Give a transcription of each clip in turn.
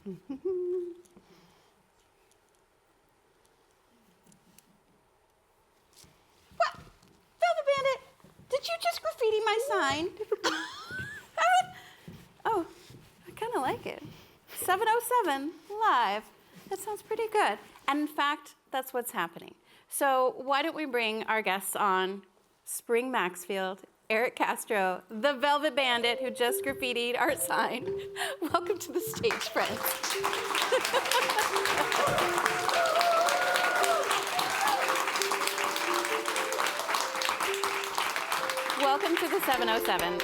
What? Velvet Bandit, did you just graffiti my sign? Oh, I kind of like it. 707 live. That sounds pretty good. And in fact, that's what's happening. So why don't we bring our guests on? Spring Maxfield, Erik Castro, the Velvet Bandit who just graffitied our sign. Welcome to the stage, friends. Welcome to the 707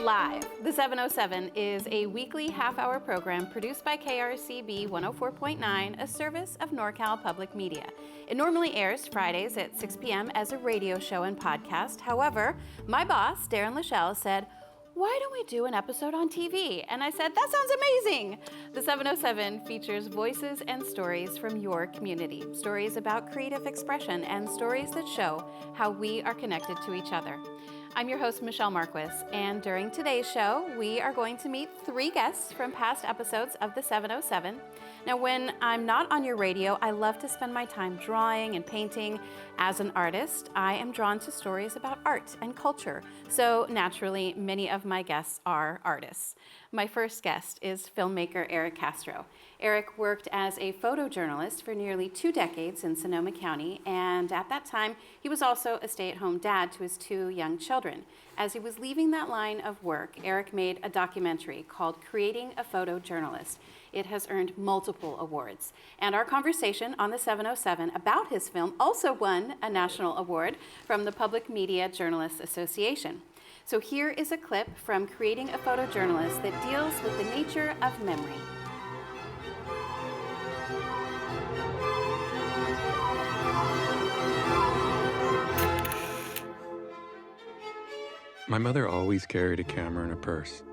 Live. The 707 is a weekly half-hour program produced by KRCB 104.9, a service of NorCal Public Media. It normally airs Fridays at 6 p.m. as a radio show and podcast. However, my boss, Darren Lachelle, said, why don't we do an episode on TV? And I said, that sounds amazing. The 707 features voices and stories from your community, stories about creative expression, and stories that show how we are connected to each other. I'm your host, Michelle Marques, and during today's show, we are going to meet 3 guests from past episodes of the 707. Now, when I'm not on your radio, I love to spend my time drawing and painting. As an artist, I am drawn to stories about art and culture, so naturally, many of my guests are artists. My first guest is filmmaker Erik Castro. Erik worked as a photojournalist for nearly 2 decades in Sonoma County, and at that time, he was also a stay-at-home dad to his 2 young children. As he was leaving that line of work, Erik made a documentary called Creating a Photojournalist. It has earned multiple awards. And our conversation on the 707 about his film also won a national award from the Public Media Journalists Association. So here is a clip from Creating a Photojournalist that deals with the nature of memory. My mother always carried a camera in a purse.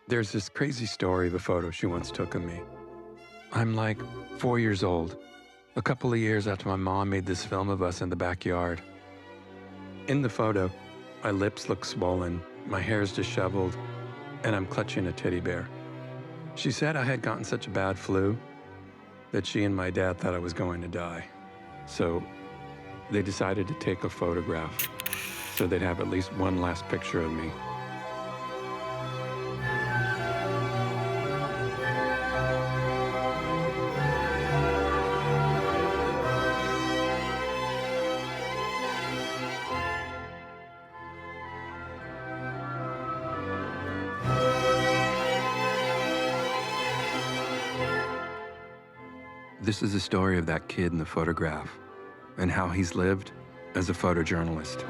There's this crazy story of a photo she once took of me. I'm like 4 years old, a couple of years after my mom made this film of us in the backyard. In the photo, my lips look swollen, my hair's disheveled, and I'm clutching a teddy bear. She said I had gotten such a bad flu that she and my dad thought I was going to die. So they decided to take a photograph so they'd have at least one last picture of me. This is the story of that kid in the photograph and how he's lived as a photojournalist.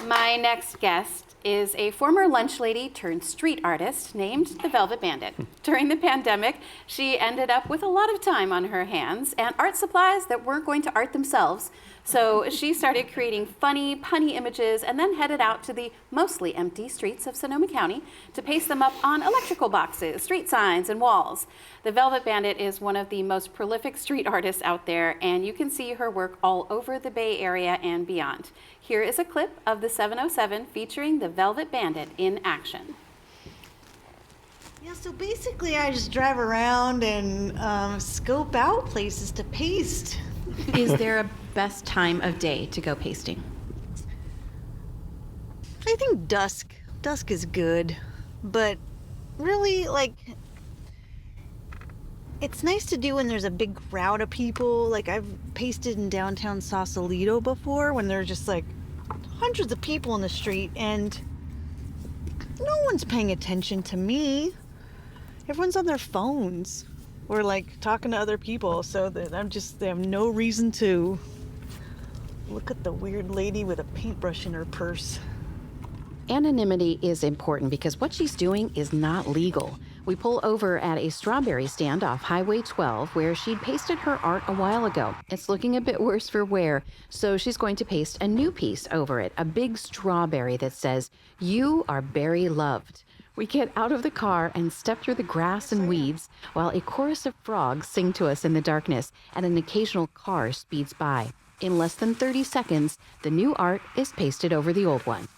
My next guest is a former lunch lady turned street artist named the Velvet Bandit. During the pandemic, she ended up with a lot of time on her hands and art supplies that weren't going to art themselves. So she started creating funny, punny images and then headed out to the mostly empty streets of Sonoma County to paste them up on electrical boxes, street signs, and walls. The Velvet Bandit is one of the most prolific street artists out there, and you can see her work all over the Bay Area and beyond. Here is a clip of the 707 featuring the Velvet Bandit in action. Yeah, so basically I just drive around and scope out places to paste. Is there a best time of day to go pasting? I think dusk. Dusk is good, but really, like, it's nice to do when there's a big crowd of people. Like, I've pasted in downtown Sausalito before when there's just like hundreds of people in the street and no one's paying attention to me. Everyone's on their phones or like talking to other people, so that they have no reason to look at the weird lady with a paintbrush in her purse. Anonymity is important because what she's doing is not legal. We pull over at a strawberry stand off Highway 12 where she'd pasted her art a while ago. It's looking a bit worse for wear, so she's going to paste a new piece over it, a big strawberry that says, "You are berry loved." We get out of the car and step through the grass and weeds while a chorus of frogs sing to us in the darkness and an occasional car speeds by. In less than 30 seconds, the new art is pasted over the old one.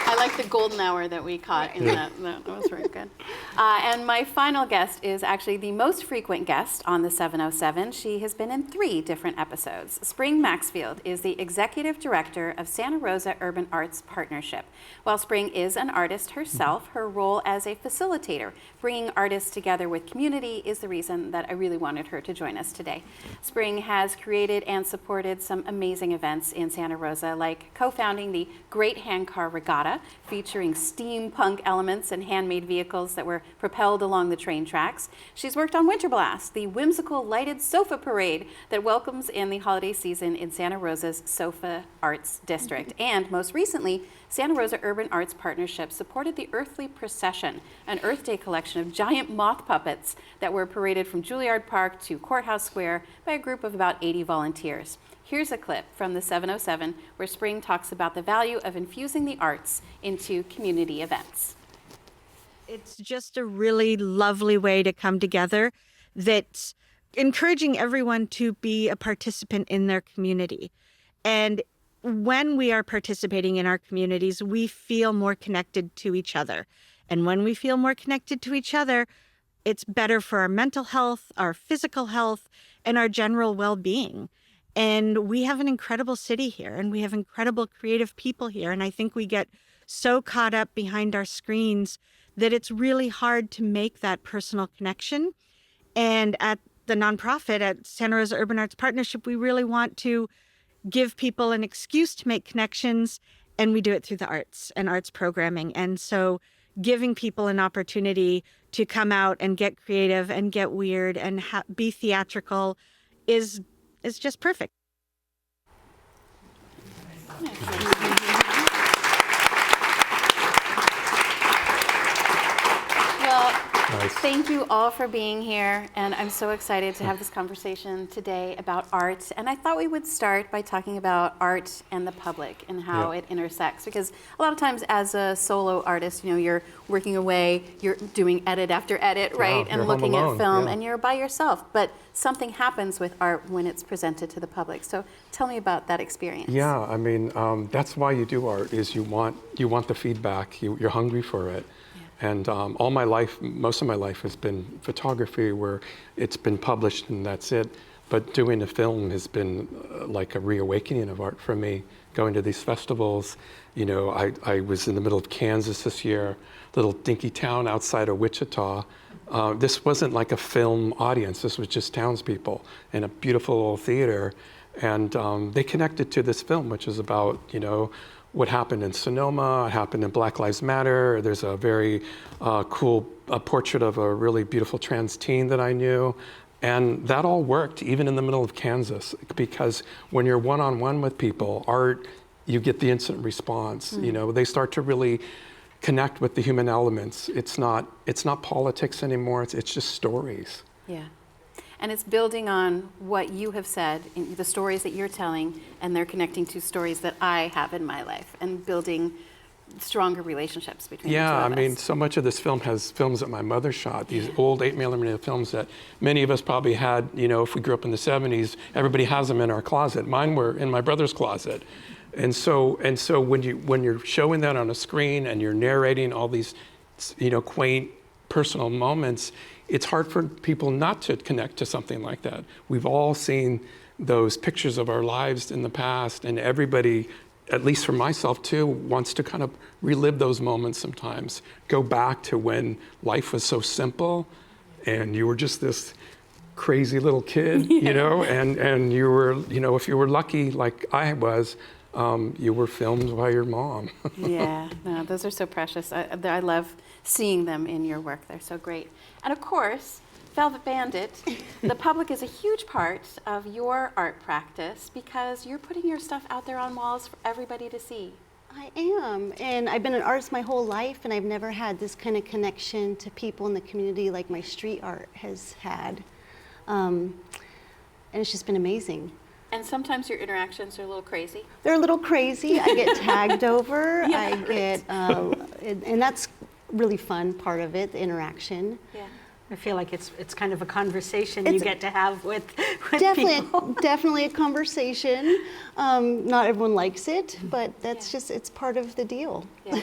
I like the golden hour that we caught in that. That was very good. And my final guest is actually the most frequent guest on the 707. She has been in 3 different episodes. Spring Maxfield is the executive director of Santa Rosa Urban Arts Partnership. While Spring is an artist herself, her role as a facilitator, bringing artists together with community, is the reason that I really wanted her to join us today. Spring has created and supported some amazing events in Santa Rosa, like co-founding the Great Handcar Regatta, featuring steampunk elements and handmade vehicles that were propelled along the train tracks. She's worked on Winter Blast, the whimsical lighted sofa parade that welcomes in the holiday season in Santa Rosa's Sofa Arts District. And most recently, Santa Rosa Urban Arts Partnership supported the Earthly Procession, an Earth Day collection of giant moth puppets that were paraded from Juilliard Park to Courthouse Square by a group of about 80 volunteers. Here's a clip from the 707 where Spring talks about the value of infusing the arts into community events. It's just a really lovely way to come together that's encouraging everyone to be a participant in their community. And when we are participating in our communities, we feel more connected to each other. And when we feel more connected to each other, it's better for our mental health, our physical health, and our general well-being. And we have an incredible city here, and we have incredible creative people here. And I think we get so caught up behind our screens that it's really hard to make that personal connection. And at the nonprofit, at Santa Rosa Urban Arts Partnership, we really want to give people an excuse to make connections, and we do it through the arts and arts programming. And so giving people an opportunity to come out and get creative and get weird and be theatrical is just perfect. Well, thank you all for being here, and I'm so excited to have this conversation today about art. And I thought we would start by talking about art and the public and how it intersects, because a lot of times as a solo artist, you're working away, you're doing edit after edit, right? And looking at film, and you're by yourself. But something happens with art when it's presented to the public. So tell me about that experience. Yeah, I mean, that's why you do art, is you want the feedback, you're hungry for it. And all my life, most of my life has been photography, where it's been published and that's it. But doing a film has been like a reawakening of art for me. Going to these festivals, I was in the middle of Kansas this year, little dinky town outside of Wichita. This wasn't like a film audience. This was just townspeople in a beautiful old theater. And they connected to this film, which is about, what happened in Sonoma, what happened in Black Lives Matter. There's a very cool portrait of a really beautiful trans teen that I knew. And that all worked, even in the middle of Kansas, because when you're one-on-one with people, art, you get the instant response. They start to really connect with the human elements. It's not politics anymore, it's just stories. Yeah. And it's building on what you have said, in the stories that you're telling, and they're connecting to stories that I have in my life, and building stronger relationships between the two of us. Yeah, I mean, so much of this film has films that my mother shot, these old 8mm films that many of us probably had, if we grew up in the 70s, everybody has them in our closet. Mine were in my brother's closet. And so when you're showing that on a screen and you're narrating all these, quaint personal moments, it's hard for people not to connect to something like that. We've all seen those pictures of our lives in the past, and everybody, at least for myself too, wants to kind of relive those moments sometimes. Go back to when life was so simple and you were just this crazy little kid, and you were, if you were lucky like I was, you were filmed by your mom. Yeah, no, those are so precious. I love seeing them in your work. They're so great. And of course, Velvet Bandit, the public is a huge part of your art practice because you're putting your stuff out there on walls for everybody to see. I am, and I've been an artist my whole life, and I've never had this kind of connection to people in the community like my street art has had. And it's just been amazing. And sometimes your interactions are a little crazy. They're a little crazy. I get tagged over. Yeah, I get, and that's really fun part of it, the interaction. Yeah. I feel like it's kind of a conversation you get to have with people. Definitely a conversation. Not everyone likes it, but that's just, it's part of the deal. Yeah.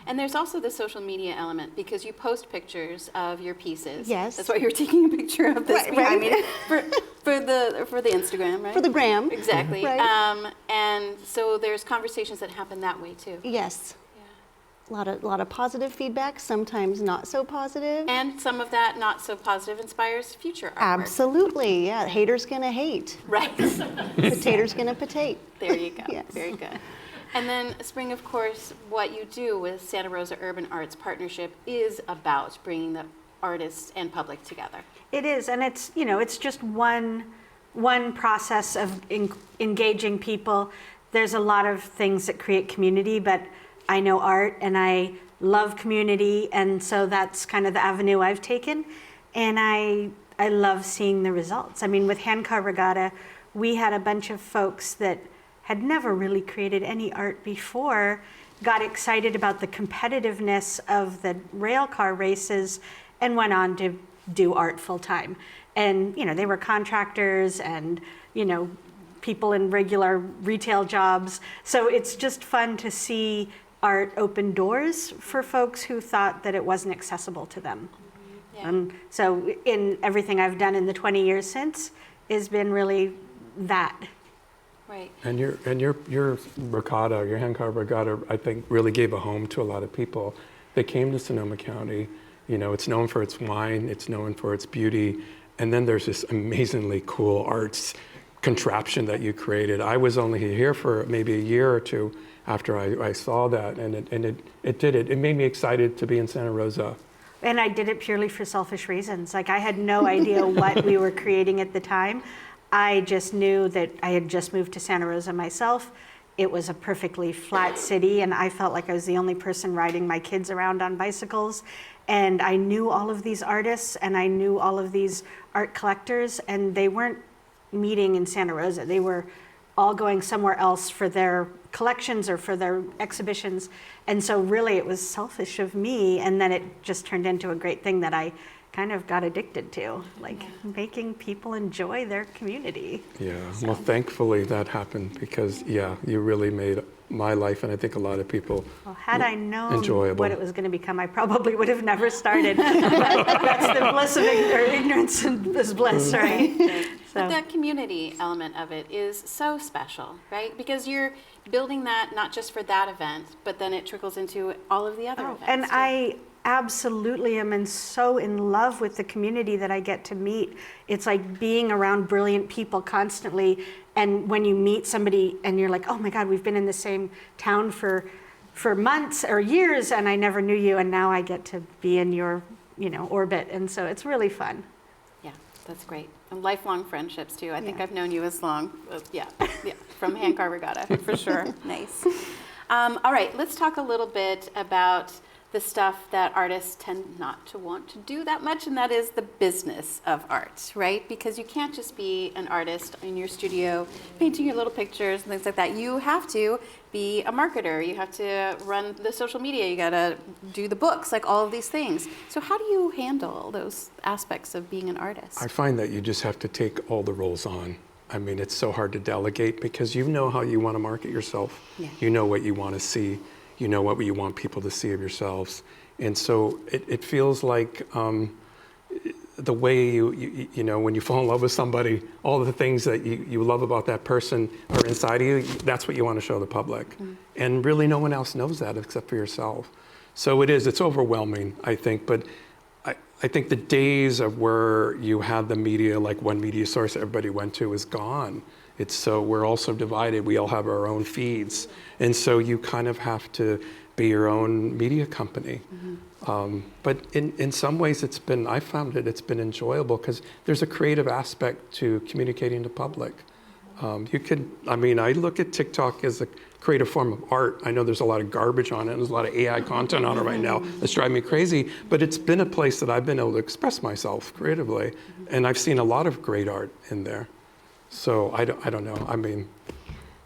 And there's also the social media element because you post pictures of your pieces. Yes. That's why you're taking a picture of this Right, behind right. me for the Instagram, right? For the gram. Exactly. Right. And so there's conversations that happen that way too. Yes. Yeah. A lot of positive feedback, sometimes not so positive. And some of that not so positive inspires future artwork. Absolutely, yeah. Haters gonna hate. Right. Potatoes gonna potate. There you go. Yes. Very good. And then Spring, of course, what you do with Santa Rosa Urban Arts Partnership is about bringing the artists and public together. It is, and it's, you know, it's just one process of engaging people. There's a lot of things that create community, but I know art and I love community, and so that's kind of the avenue I've taken. And I love seeing the results. I mean, with Handcar Regatta, we had a bunch of folks that had never really created any art before, got excited about the competitiveness of the rail car races, and went on to do art full time. And, you know, they were contractors and, you know, people in regular retail jobs. So it's just fun to see art open doors for folks who thought that it wasn't accessible to them. Yeah. So in everything I've done in the 20 years since has been really that. Right. And your regatta, your handcar regatta, I think really gave a home to a lot of people. They came to Sonoma County. You know, it's known for its wine, it's known for its beauty, and then there's this amazingly cool arts contraption that you created. I was only here for maybe a year or two after I saw that, and it made me excited to be in Santa Rosa. And I did it purely for selfish reasons. Like, I had no idea what we were creating at the time. I just knew that I had just moved to Santa Rosa myself. It was a perfectly flat city, and I felt like I was the only person riding my kids around on bicycles. And I knew all of these artists, and I knew all of these art collectors, and they weren't meeting in Santa Rosa. They were all going somewhere else for their collections or for their exhibitions. And so really it was selfish of me, and then it just turned into a great thing that I kind of got addicted to, like making people enjoy their community. Yeah, well, thankfully that happened because, yeah, you really made my life, and I think a lot of people, Well, had I known enjoyable. what it was going to become, I probably would have never started. That's the bliss of ignorance is bliss, right? But that community element of it is so special, right? Because you're building that not just for that event, but then it trickles into all of the other events. And too. I absolutely am so in love with the community that I get to meet. It's like being around brilliant people constantly. And when you meet somebody and you're like, oh my God, we've been in the same town for months or years, and I never knew you, and now I get to be in your, orbit. And so it's really fun. Yeah, that's great. And lifelong friendships too. I think I've known you as long, from Handcar Regatta, for sure. Nice. All right, let's talk a little bit about the stuff that artists tend not to want to do that much, and that is the business of art, right? Because you can't just be an artist in your studio painting your little pictures and things like that. You have to be a marketer. You have to run the social media. You gotta do the books, like all of these things. So how do you handle those aspects of being an artist? I find that you just have to take all the roles on. I mean, it's so hard to delegate because you know how you want to market yourself. Yeah. You know what you want to see. You know what you want people to see of yourselves. And so it feels like the way you know, when you fall in love with somebody, all the things that you love about that person are inside of you, that's what you want to show the public. Mm. And really no one else knows that except for yourself. So it's overwhelming, I think. But I think the days of where you had the media, like one media source everybody went to, is gone. We're also divided. We all have our own feeds. And so you kind of have to be your own media company. But in some ways I found it's been enjoyable because there's a creative aspect to communicating to public. I look at TikTok as a creative form of art. I know there's a lot of garbage on it, and there's a lot of AI content on it right now that's driving me crazy, but it's been a place that I've been able to express myself creatively, and I've seen a lot of great art in there. So I don't know,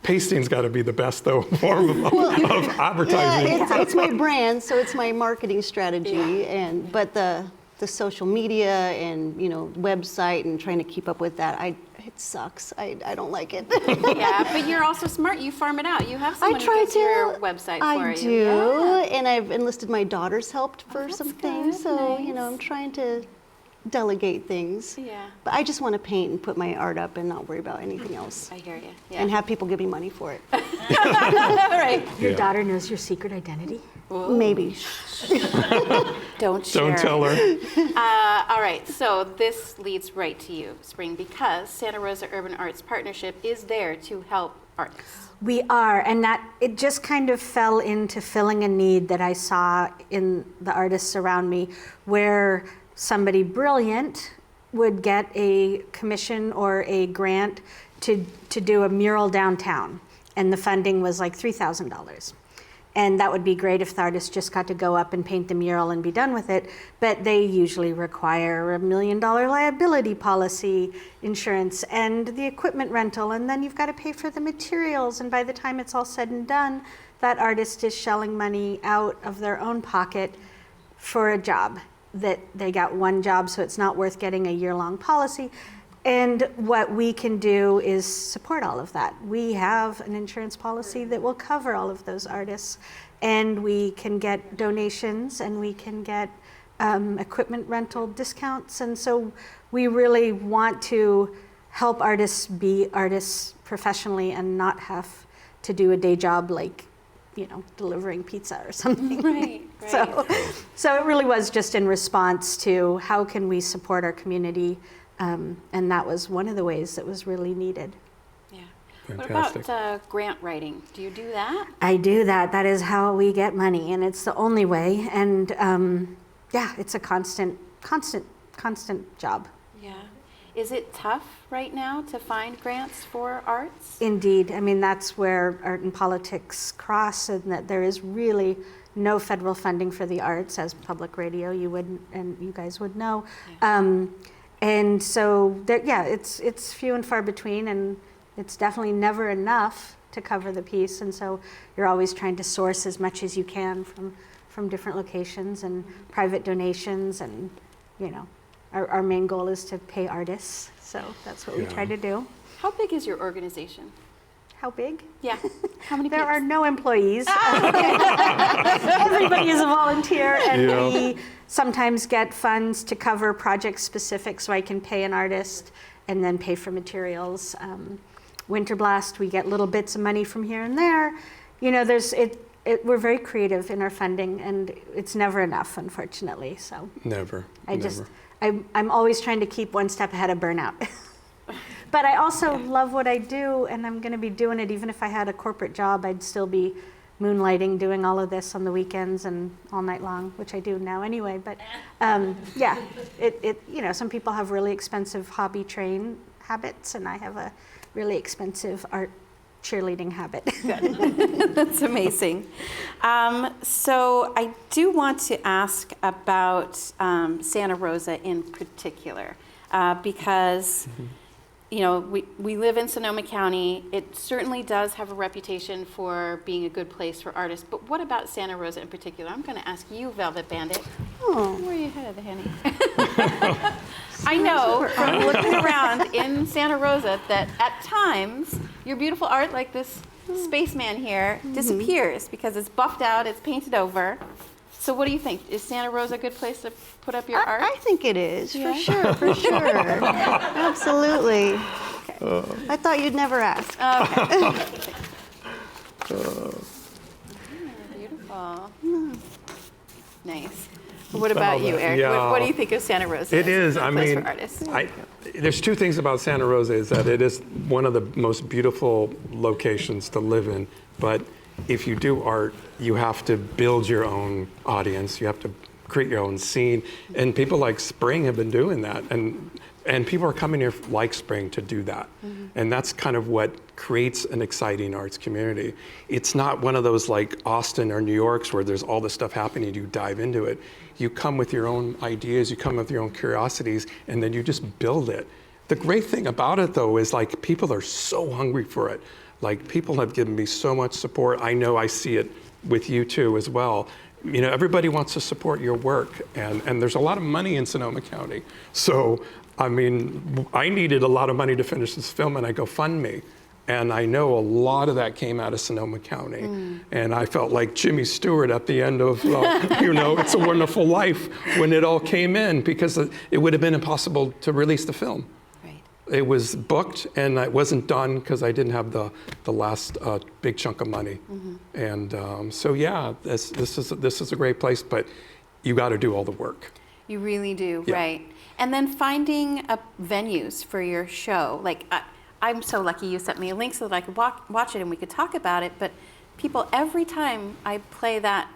pasting's got to be the best form of advertising. Yeah, it's my brand, so it's my marketing strategy, but the social media and website and trying to keep up with that, it sucks. I don't like it. Yeah, but you're also smart. You farm it out. You have someone who does your website for you. I do, and I've enlisted my daughter's help for some things. So nice. I'm trying to delegate things. Yeah. But I just want to paint and put my art up and not worry about anything else. I hear you. Yeah. And have people give me money for it. All right. Your daughter knows your secret identity? Ooh. Maybe. Don't share. Don't tell her. All right, so this leads right to you, Spring, because Santa Rosa Urban Arts Partnership is there to help artists. We are, and that it just kind of fell into filling a need that I saw in the artists around me, where somebody brilliant would get a commission or a grant to do a mural downtown, and the funding was like $3,000. And that would be great if the artist just got to go up and paint the mural and be done with it, but they usually require $1 million liability policy insurance and the equipment rental, and then you've got to pay for the materials, and by the time it's all said and done, that artist is shelling money out of their own pocket for a job that they got one job, so it's not worth getting a year-long policy. And what we can do is support all of that. We have an insurance policy that will cover all of those artists, and we can get donations, and we can get equipment rental discounts. And so we really want to help artists be artists professionally and not have to do a day job like, delivering pizza or something. Right. So it really was just in response to how can we support our community. And that was one of the ways that was really needed. Yeah. Fantastic. What about grant writing? Do you do that? I do that. That is how we get money, and it's the only way. And it's a constant job. Yeah. Is it tough right now to find grants for arts? Indeed. That's where art and politics cross, and that there is really no federal funding for the arts. As public radio, you guys would know. Yeah. And so, it's few and far between, and it's definitely never enough to cover the piece. And so, you're always trying to source as much as you can from different locations and private donations. And our main goal is to pay artists. So that's what we try to do. How big is your organization? How big? Yeah. How many? There are no employees. Everybody is a volunteer, and we sometimes get funds to cover project specific, so I can pay an artist and then pay for materials. Winter Blast, we get little bits of money from here and there. We're very creative in our funding, and it's never enough, unfortunately. So Never. I'm always trying to keep one step ahead of burnout. But I also love what I do, and I'm going to be doing it even if I had a corporate job. I'd still be moonlighting, doing all of this on the weekends and all night long, which I do now anyway. But some people have really expensive hobby train habits, and I have a really expensive art cheerleading habit. That's amazing. So I do want to ask about Santa Rosa in particular, because we live in Sonoma County. It certainly does have a reputation for being a good place for artists, but what about Santa Rosa in particular? I'm going to ask you, Velvet Bandit. Oh. Where are you headed, honey? I know from looking around in Santa Rosa that at times your beautiful art, like this spaceman here, disappears because it's buffed out, it's painted over. So what do you think? Is Santa Rosa a good place to put up your art? I think it is, Yeah? for sure. Absolutely. Okay. I thought you'd never ask. Beautiful. Nice. What about you, Eric? Yeah. What do you think of Santa Rosa? It is. as a place for artists? There's two things about Santa Rosa, is that it is one of the most beautiful locations to live in, but if you do art, you have to build your own audience. You have to create your own scene. And people like Spring have been doing that. And people are coming here like Spring to do that. And that's kind of what creates an exciting arts community. It's not one of those like Austin or New York's where there's all this stuff happening, you dive into it. You come with your own ideas, you come with your own curiosities, and then you just build it. The great thing about it though is like people are so hungry for it. Like people have given me so much support. I know I see it with you too as well. You know, everybody wants to support your work, and there's a lot of money in Sonoma County. So, I mean, I needed a lot of money to finish this film, and I go, fund me. And I know a lot of that came out of Sonoma County. And I felt like Jimmy Stewart at the end of, you know, It's a Wonderful Life when it all came in, because it would have been impossible to release the film. It was booked, and it wasn't done because I didn't have the last big chunk of money. And so yeah, this is a great place, but you got to do all the work. You really do, right? And then finding venues for your show. Like I'm so lucky you sent me a link so that I could watch it and we could talk about it. But people, every time I play that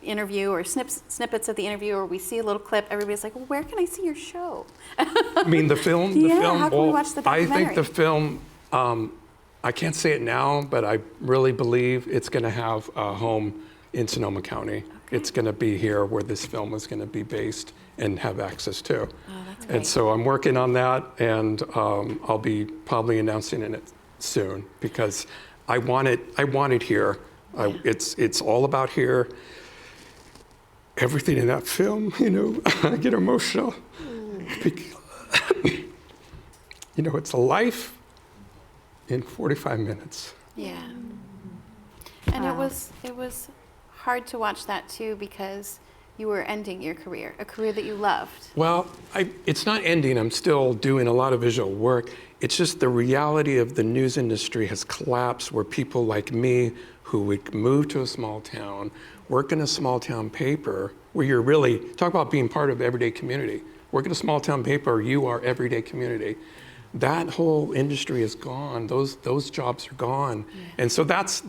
interview or snippets of the interview, or we see a little clip, everybody's like, well, where can I see your show? I mean, the film? The film? How can we watch the documentary? I think the film, I can't say it now, but I really believe it's going to have a home in Sonoma County. Okay. It's going to be here where this film is going to be based and have access to. Oh, that's great. And so I'm working on that, and I'll be probably announcing it soon, because I want it here. Yeah. It's all about here. Everything in that film, you know, I get emotional. You know, it's a life in 45 minutes. Yeah. And it was hard to watch that too, because you were ending your career, a career that you loved. Well, it's not ending. I'm still doing a lot of visual work. It's just the reality of the news industry has collapsed, where people like me who would move to a small town, work in a small town paper, where you're really, talk about being part of everyday community. Work in a small town paper, you are everyday community. That whole industry is gone. Those jobs are gone. Yeah. And so that's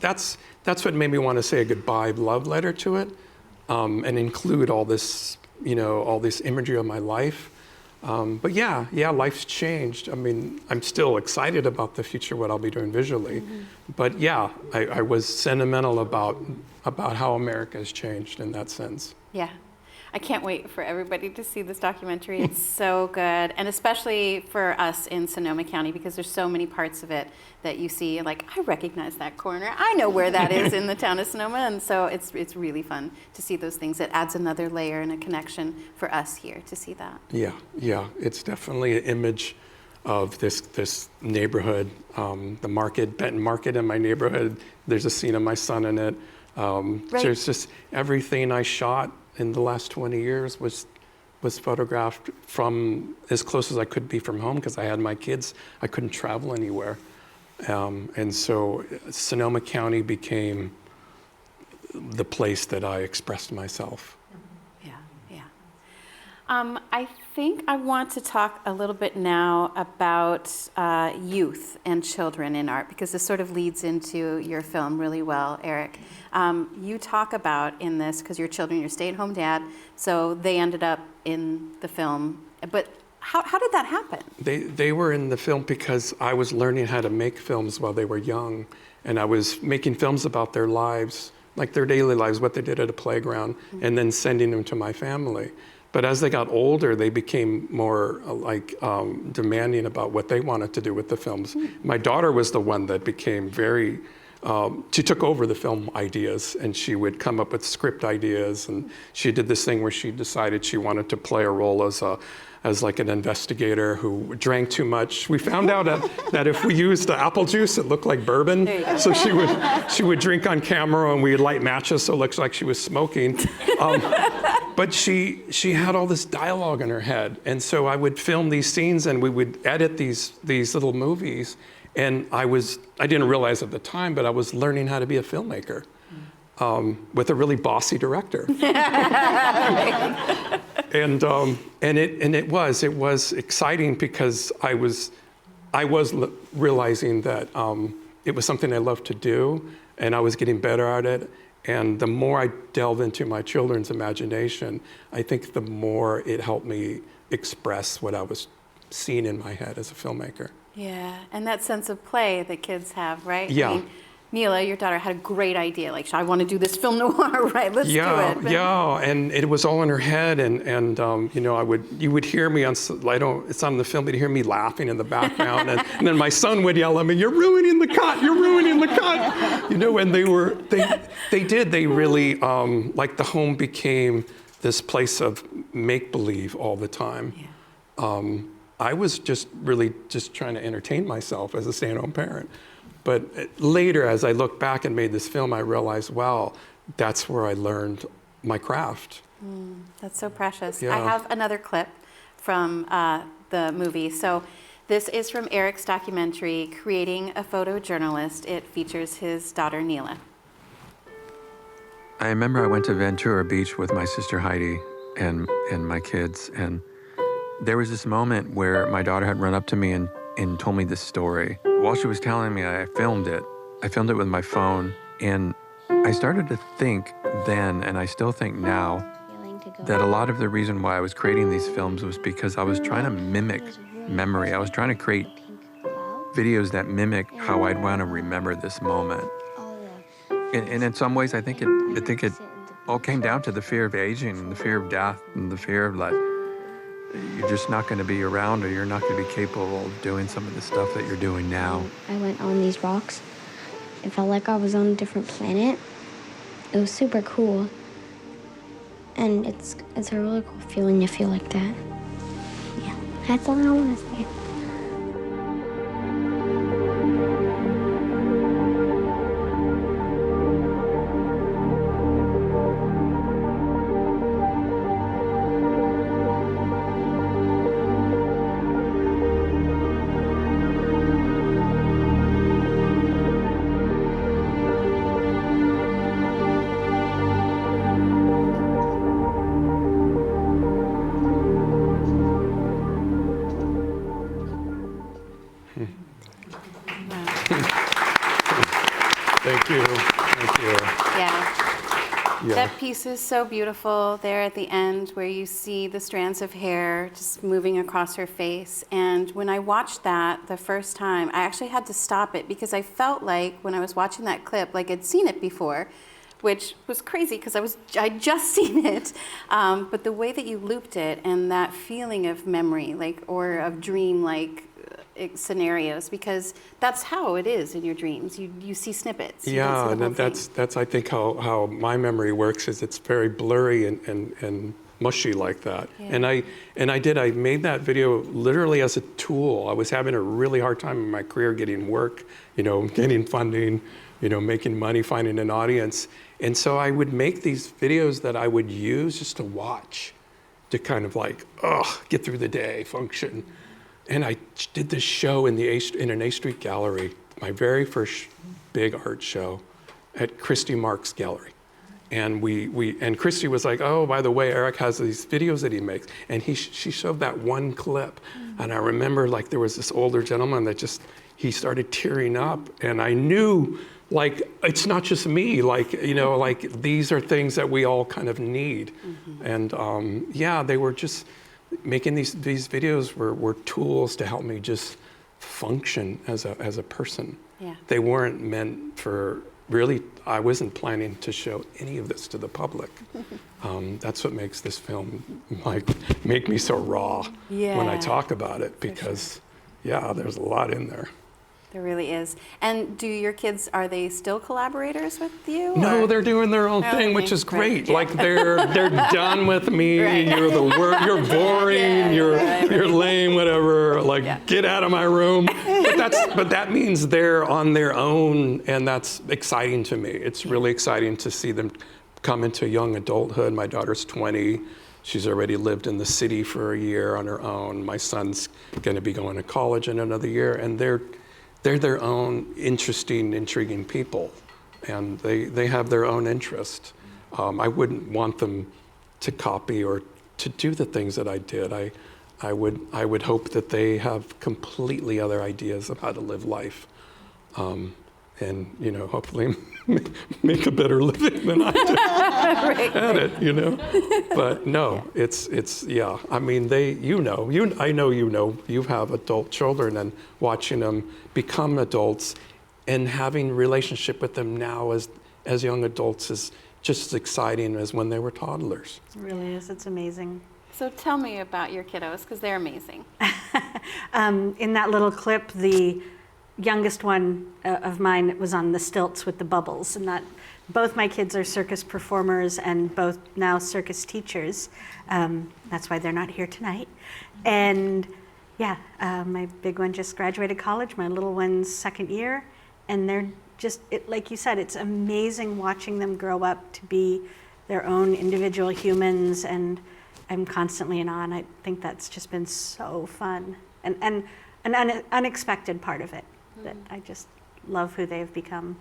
what made me want to say a goodbye love letter to it, and include all this, you know, all this imagery of my life. But yeah, life's changed. I mean, I'm still excited about the future, what I'll be doing visually. But yeah, I was sentimental about how America has changed in that sense. Yeah. I can't wait for everybody to see this documentary. It's so good, and especially for us in Sonoma County, because there's so many parts of it that you see, like, I recognize that corner. I know where that is in the town of Sonoma, and so it's really fun to see those things. It adds another layer and a connection for us here to see that. Yeah, it's definitely an image of this neighborhood, the market, Benton Market in my neighborhood. There's a scene of my son in it. Right. There's just everything I shot in the last 20 years was photographed from as close as I could be from home, because I had my kids. I couldn't travel anywhere. And so Sonoma County became the place that I expressed myself. I think I want to talk a little bit now about youth and children in art, because this sort of leads into your film really well, Erik. You talk about in this, because your children, you're a stay-at-home dad, so they ended up in the film. But how did that happen? They were in the film because I was learning how to make films while they were young, and I was making films about their lives, like their daily lives, what they did at a playground, and then sending them to my family. But as they got older, they became more demanding about what they wanted to do with the films. My daughter was the one that became very, she took over the film ideas, and she would come up with script ideas, and she did this thing where she decided she wanted to play a role as like an investigator who drank too much. We found out that if we used apple juice, it looked like bourbon. So she would drink on camera, and we'd light matches so it looks like she was smoking. But she had all this dialogue in her head, and so I would film these scenes, and we would edit these little movies, and I didn't realize at the time, but I was learning how to be a filmmaker with a really bossy director. And it was exciting, because I was realizing that it was something I loved to do, and I was getting better at it. And the more I delve into my children's imagination, I think the more it helped me express what I was seeing in my head as a filmmaker. Yeah, and that sense of play that kids have, right? Yeah. I mean, Neela, your daughter, had a great idea. Like, I want to do this film noir, right? Let's do it. But Yeah, and it was all in her head, and you know, you would hear me on, it's on the film, but you hear me laughing in the background, and then my son would yell at me, "You're ruining the cut! You're ruining the cut!" You know, and they really, like the home became this place of make-believe all the time. Yeah. I was just trying to entertain myself as a stay-at-home parent. But later, as I look back and made this film, I realized, wow, that's where I learned my craft. That's so precious. Yeah. I have another clip from the movie. So this is from Erik's documentary, Creating a Photojournalist. It features his daughter, Neela. I remember I went to Ventura Beach with my sister Heidi and my kids, and there was this moment where my daughter had run up to me and told me this story. While she was telling me, I filmed it. I filmed it with my phone, and I started to think then, and I still think now, that a lot of the reason why I was creating these films was because I was trying to mimic memory. I was trying to create videos that mimic how I'd want to remember this moment. And in some ways, I think it all came down to the fear of aging, and the fear of death, and the fear of like, you're just not going to be around, or you're not going to be capable of doing some of the stuff that you're doing now. I went on these rocks. It felt like I was on a different planet. It was super cool. And it's a really cool feeling to feel like that. Yeah, that's all I want to say. Thank you. Thank you. Yeah. Yeah. That piece is so beautiful there at the end where you see the strands of hair just moving across her face. And when I watched that the first time, I actually had to stop it because I felt like when I was watching that clip, like I'd seen it before, which was crazy because I'd just seen it. But the way that you looped it and that feeling of memory, like, or of dream, like, scenarios, because that's how it is in your dreams. You see snippets. Yeah, and that's I think how my memory works, is it's very blurry and mushy like that. Yeah. And I made that video literally as a tool. I was having a really hard time in my career getting work, you know, getting funding, you know, making money, finding an audience. And so I would make these videos that I would use just to watch, to kind of like, get through the day, function. And I did this show in an A Street gallery, my very first big art show at Christy Marks Gallery. And and Christy was like, oh, by the way, Erik has these videos that he makes. And she showed that one clip. And I remember like there was this older gentleman that he started tearing up. And I knew, like, it's not just me, like, you know, like these are things that we all kind of need. Mm-hmm. And yeah, they were just, making these videos were tools to help me just function as a person. Yeah. They weren't meant for, really, I wasn't planning to show any of this to the public. That's what makes this film like make me so raw when I talk about it, because yeah, there's a lot in there. There really is. And do your kids, are they still collaborators with you? No, or? they're doing their own thing, which is great. Right. Like they're done with me. Right. You're you're boring. You're lame. Whatever. Like get out of my room. But that means they're on their own, and that's exciting to me. It's really exciting to see them come into young adulthood. My daughter's 20. She's already lived in the city for a year on her own. My son's going to be going to college in another year, and they're their own interesting, intriguing people, and they have their own interest. I wouldn't want them to copy or to do the things that I did. I would hope that they have completely other ideas of how to live life. and, hopefully make a better living than I did at it, But no, it's yeah. I mean, I know you have adult children, and watching them become adults and having relationship with them now as young adults is just as exciting as when they were toddlers. It really is. It's amazing. So tell me about your kiddos, because they're amazing. In that little clip, the youngest one of mine was on the stilts with the bubbles, and that both my kids are circus performers and both now circus teachers. That's why they're not here tonight. And yeah, my big one just graduated college, my little one's second year, and they're just, like you said, it's amazing watching them grow up to be their own individual humans, and I'm constantly in awe, and I think that's just been so fun and an unexpected part of it. That I just love who they've become.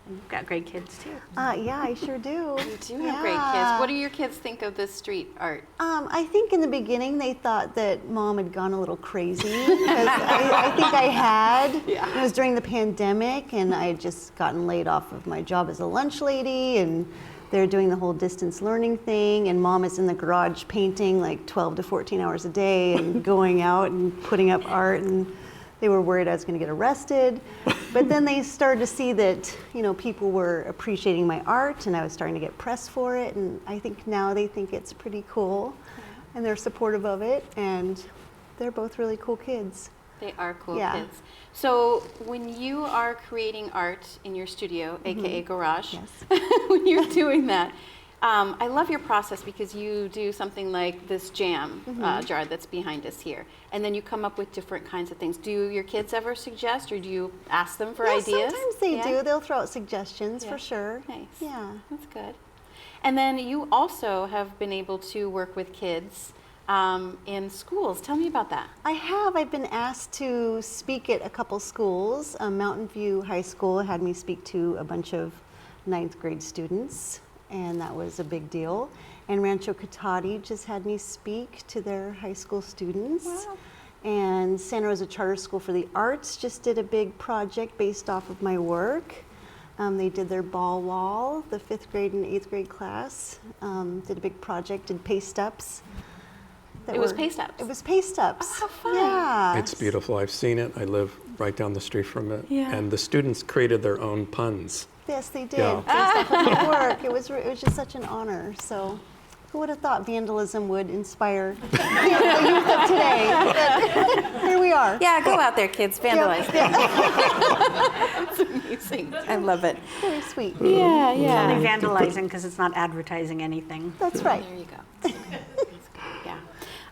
And you've got great kids too. Yeah, I sure do. You do have great kids. What do your kids think of this street art? I think in the beginning they thought that Mom had gone a little crazy, because I think I had. Yeah. It was during the pandemic, and I had just gotten laid off of my job as a lunch lady, and they're doing the whole distance learning thing, and Mom is in the garage painting like 12 to 14 hours a day and going out and putting up art, and they were worried I was going to get arrested. But then they started to see that, people were appreciating my art, and I was starting to get press for it, and I think now they think it's pretty cool, and they're supportive of it, and they're both really cool kids. They are cool Yeah. kids. So when you are creating art in your studio, aka garage, Yes. when you're doing that, I love your process, because you do something like this jam jar that's behind us here, and then you come up with different kinds of things. Do your kids ever suggest, or do you ask them for Yeah, ideas? sometimes they Yeah? do. They'll throw out suggestions Yeah. for sure. Nice. Yeah. That's good. And then you also have been able to work with kids in schools. Tell me about that. I have. I've been asked to speak at a couple schools. Mountain View High School had me speak to a bunch of 9th grade students, and that was a big deal. And Rancho Cotati just had me speak to their high school students. Wow. And Santa Rosa Charter School for the Arts just did a big project based off of my work. They did their ball wall, the 5th grade and 8th grade class. Did a big project, did paste ups. It was paste ups? It was paste ups. Oh, how fun. Yeah. It's beautiful. I've seen it. I live right down the street from it. Yeah. And the students created their own puns. Yes, they did. Yeah. Based off of my work. It was just such an honor. So, who would have thought vandalism would inspire the youth of today? But here we are. Yeah, go out there, kids, vandalize. Yeah. It's amazing. I love it. Very sweet. Yeah, Only yeah. vandalizing because it's not advertising anything. That's right. There you go. That's good. Yeah.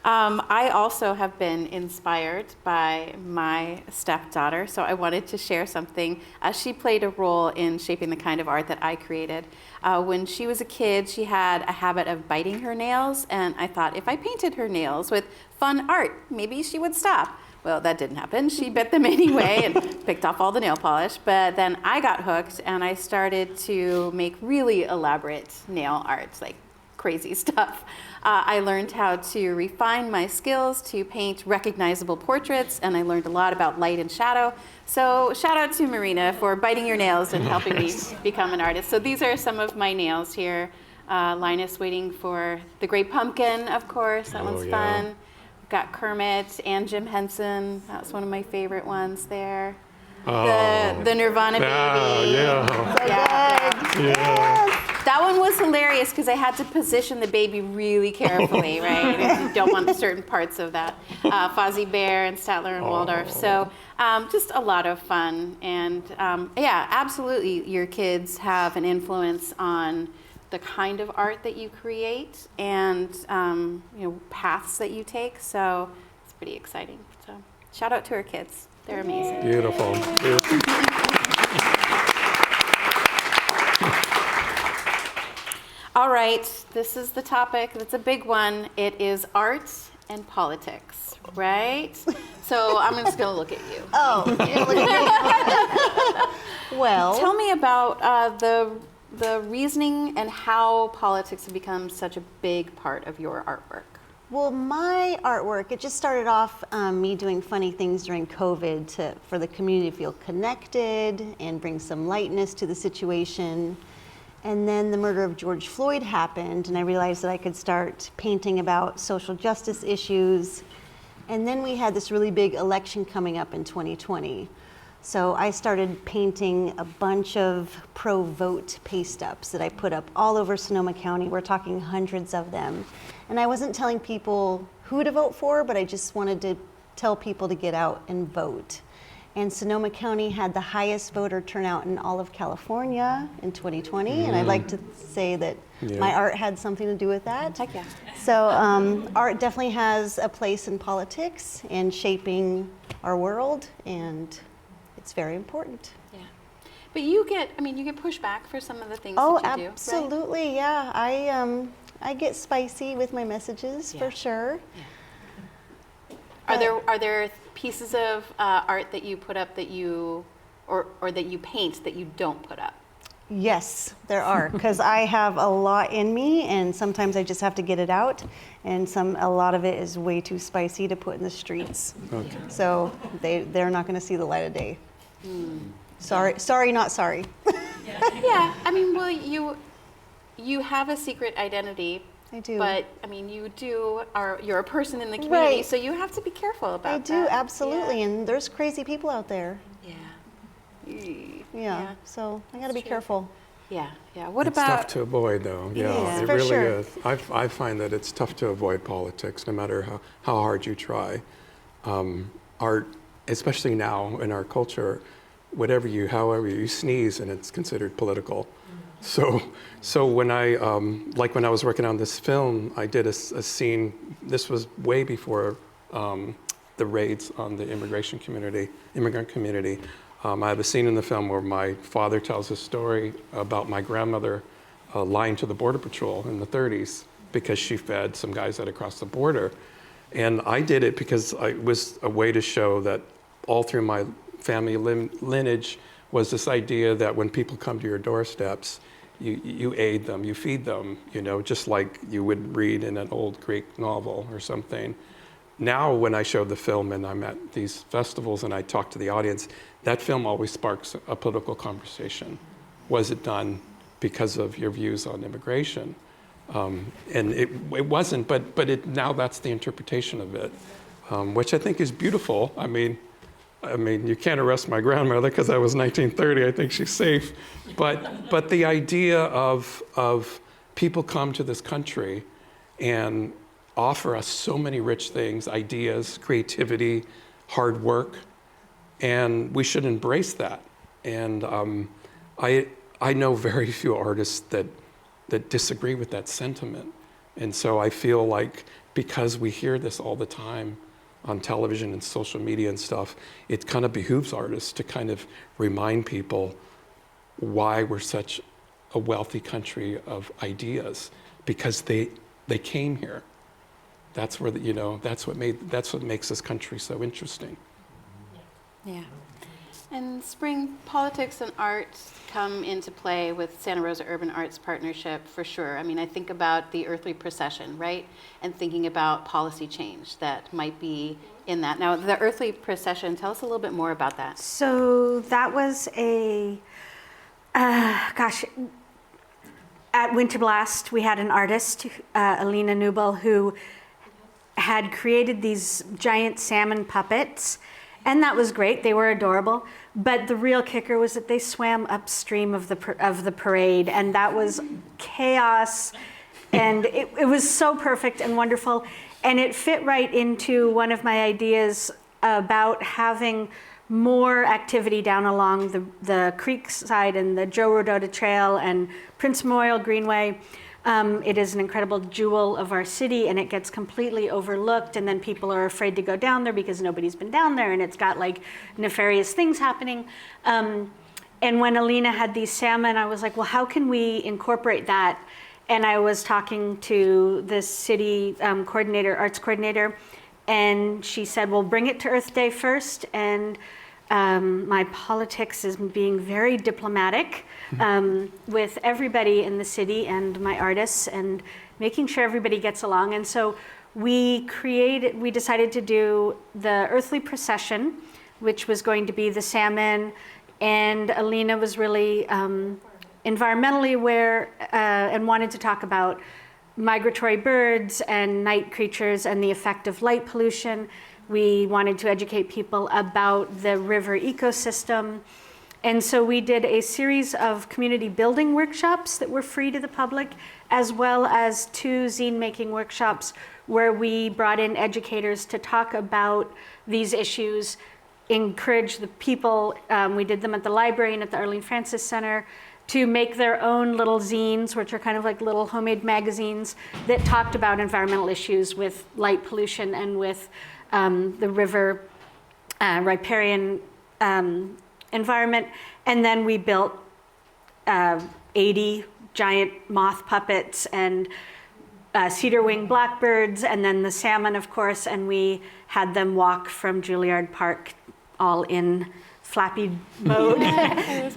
I also have been inspired by my stepdaughter, so I wanted to share something. She played a role in shaping the kind of art that I created. When she was a kid, she had a habit of biting her nails, and I thought if I painted her nails with fun art, maybe she would stop. Well, that didn't happen. She bit them anyway and picked off all the nail polish. But then I got hooked, and I started to make really elaborate nail art, like crazy stuff. I learned how to refine my skills to paint recognizable portraits, and I learned a lot about light and shadow. So shout out to Marina for biting your nails and helping me become an artist. So these are some of my nails here. Linus waiting for the Great Pumpkin, of course. That one's yeah. fun. We've got Kermit and Jim Henson. That's one of my favorite ones there. The Nirvana baby. Yeah. So good. Yeah. That one was hilarious because I had to position the baby really carefully, right? And you don't want certain parts of that. Fozzie Bear and Statler and Waldorf. So just a lot of fun. And yeah, absolutely, your kids have an influence on the kind of art that you create and paths that you take. So it's pretty exciting. So shout out to our kids. They're amazing. Beautiful. All right, this is the topic. That's a big one. It is art and politics, right? So I'm just going to look at you. Oh, you're looking at me. Well, Tell me about the reasoning and how politics have become such a big part of your artwork. Well, my artwork, it just started off me doing funny things during COVID for the community to feel connected and bring some lightness to the situation. And then the murder of George Floyd happened, and I realized that I could start painting about social justice issues. And then we had this really big election coming up in 2020. So I started painting a bunch of pro-vote paste ups that I put up all over Sonoma County. We're talking hundreds of them. And I wasn't telling people who to vote for, but I just wanted to tell people to get out and vote. And Sonoma County had the highest voter turnout in all of California in 2020, and I'd like to say that my art had something to do with that. Heck yeah. So art definitely has a place in politics and shaping our world, and it's very important. Yeah. But you get pushback for some of the things Oh, that you absolutely, do, right? yeah. I get spicy with my messages, for sure. Yeah. Are there pieces of art that you put up that you, or that you paint that you don't put up? Yes, there are, because I have a lot in me, and sometimes I just have to get it out, and a lot of it is way too spicy to put in the streets. Okay. So they're not going to see the light of day. Sorry, not sorry. Yeah, I mean, well, you have a secret identity. I do. But I mean, you're a person in the community, Right. so you have to be careful about I that. do, absolutely, and there's crazy people out there. Yeah. So I got to be true. careful. Yeah. What It's about? tough to avoid, though. Yeah, is, it for really sure. is. I find that it's tough to avoid politics, no matter how hard you try. Art, especially now in our culture, however you sneeze, and it's considered political. So when when I was working on this film, I did a scene. This was way before the raids on the immigrant community. I have a scene in the film where my father tells a story about my grandmother lying to the Border Patrol in the 30s because she fed some guys that had crossed the border. And I did it because it was a way to show that all through my family lineage was this idea that when people come to your doorsteps, you aid them, you feed them, just like you would read in an old Greek novel or something. Now, when I show the film and I'm at these festivals and I talk to the audience, that film always sparks a political conversation. Was it done because of your views on immigration? And it wasn't, but now that's the interpretation of it, which I think is beautiful. I mean, you can't arrest my grandmother because I was 1930. I think she's safe. But the idea of people come to this country and offer us so many rich things, ideas, creativity, hard work, and we should embrace that. And I know very few artists that disagree with that sentiment. And so I feel like because we hear this all the time on television and social media and stuff, it kind of behooves artists to kind of remind people why we're such a wealthy country of ideas, because they came here. That's where that's what makes this country so interesting. Yeah. And Spring, politics and art come into play with Santa Rosa Urban Arts Partnership for sure. I mean, I think about the Earthly Procession, right? And thinking about policy change that might be in that. Now, the Earthly Procession, tell us a little bit more about that. So that was at Winter Blast, we had an artist, Alina Nubel, who had created these giant salmon puppets. And that was great, they were adorable. But the real kicker was that they swam upstream of the parade, and that was chaos. And it was so perfect and wonderful. And it fit right into one of my ideas about having more activity down along the creek side and the Joe Rodota Trail and Prince Memorial Greenway. It is an incredible jewel of our city, and it gets completely overlooked, and then people are afraid to go down there because nobody's been down there, and it's got like nefarious things happening. And when Alina had these salmon, I was like, well, how can we incorporate that? And I was talking to the city arts coordinator, and she said, well, bring it to Earth Day first. And my politics is being very diplomatic with everybody in the city and my artists and making sure everybody gets along. And so we decided to do the Earthly Procession, which was going to be the salmon, and Alina was really environmentally aware and wanted to talk about migratory birds and night creatures and the effect of light pollution. We wanted to educate people about the river ecosystem. And so we did a series of community building workshops that were free to the public, as well as 2 zine making workshops where we brought in educators to talk about these issues, encourage the people, we did them at the library and at the Arlene Francis Center, to make their own little zines, which are kind of like little homemade magazines that talked about environmental issues with light pollution and with the river riparian environment. And then we built 80 giant moth puppets and cedar wing blackbirds, and then the salmon, of course, and we had them walk from Juilliard Park all in flappy mode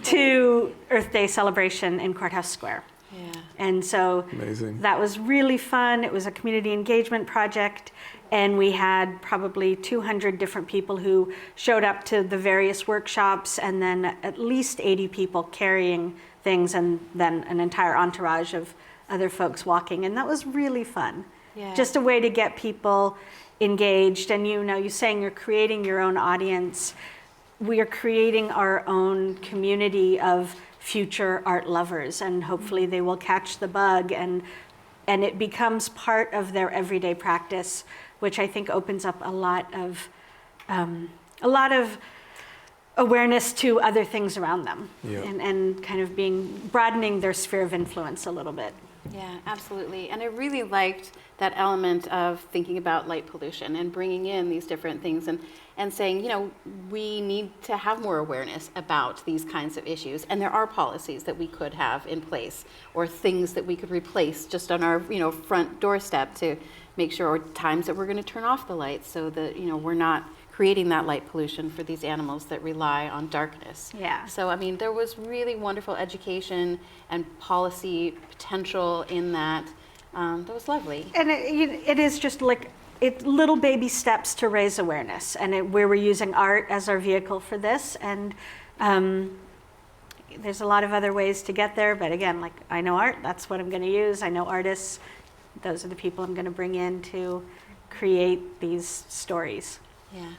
to Earth Day celebration in Courthouse Square. Yeah. And so Amazing. that was really fun. It was a community engagement project, and we had probably 200 different people who showed up to the various workshops, and then at least 80 people carrying things, and then an entire entourage of other folks walking, and that was really fun. Yeah. Just a way to get people engaged, and you saying you're creating your own audience. We are creating our own community of future art lovers, and hopefully they will catch the bug, and it becomes part of their everyday practice, which I think opens up a lot of awareness to other things around them, Yeah. and kind of broadening their sphere of influence a little bit. Yeah, absolutely. And I really liked that element of thinking about light pollution and bringing in these different things and saying, we need to have more awareness about these kinds of issues. And there are policies that we could have in place, or things that we could replace just on our, front doorstep to make sure, or times that we're going to turn off the lights so that, we're not creating that light pollution for these animals that rely on darkness. Yeah. So, there was really wonderful education and policy potential in that. That was lovely. And it is just like little baby steps to raise awareness, and where we're using art as our vehicle for this. And there's a lot of other ways to get there, but again, like, I know art, that's what I'm going to use. I know artists, those are the people I'm going to bring in to create these stories. Yeah,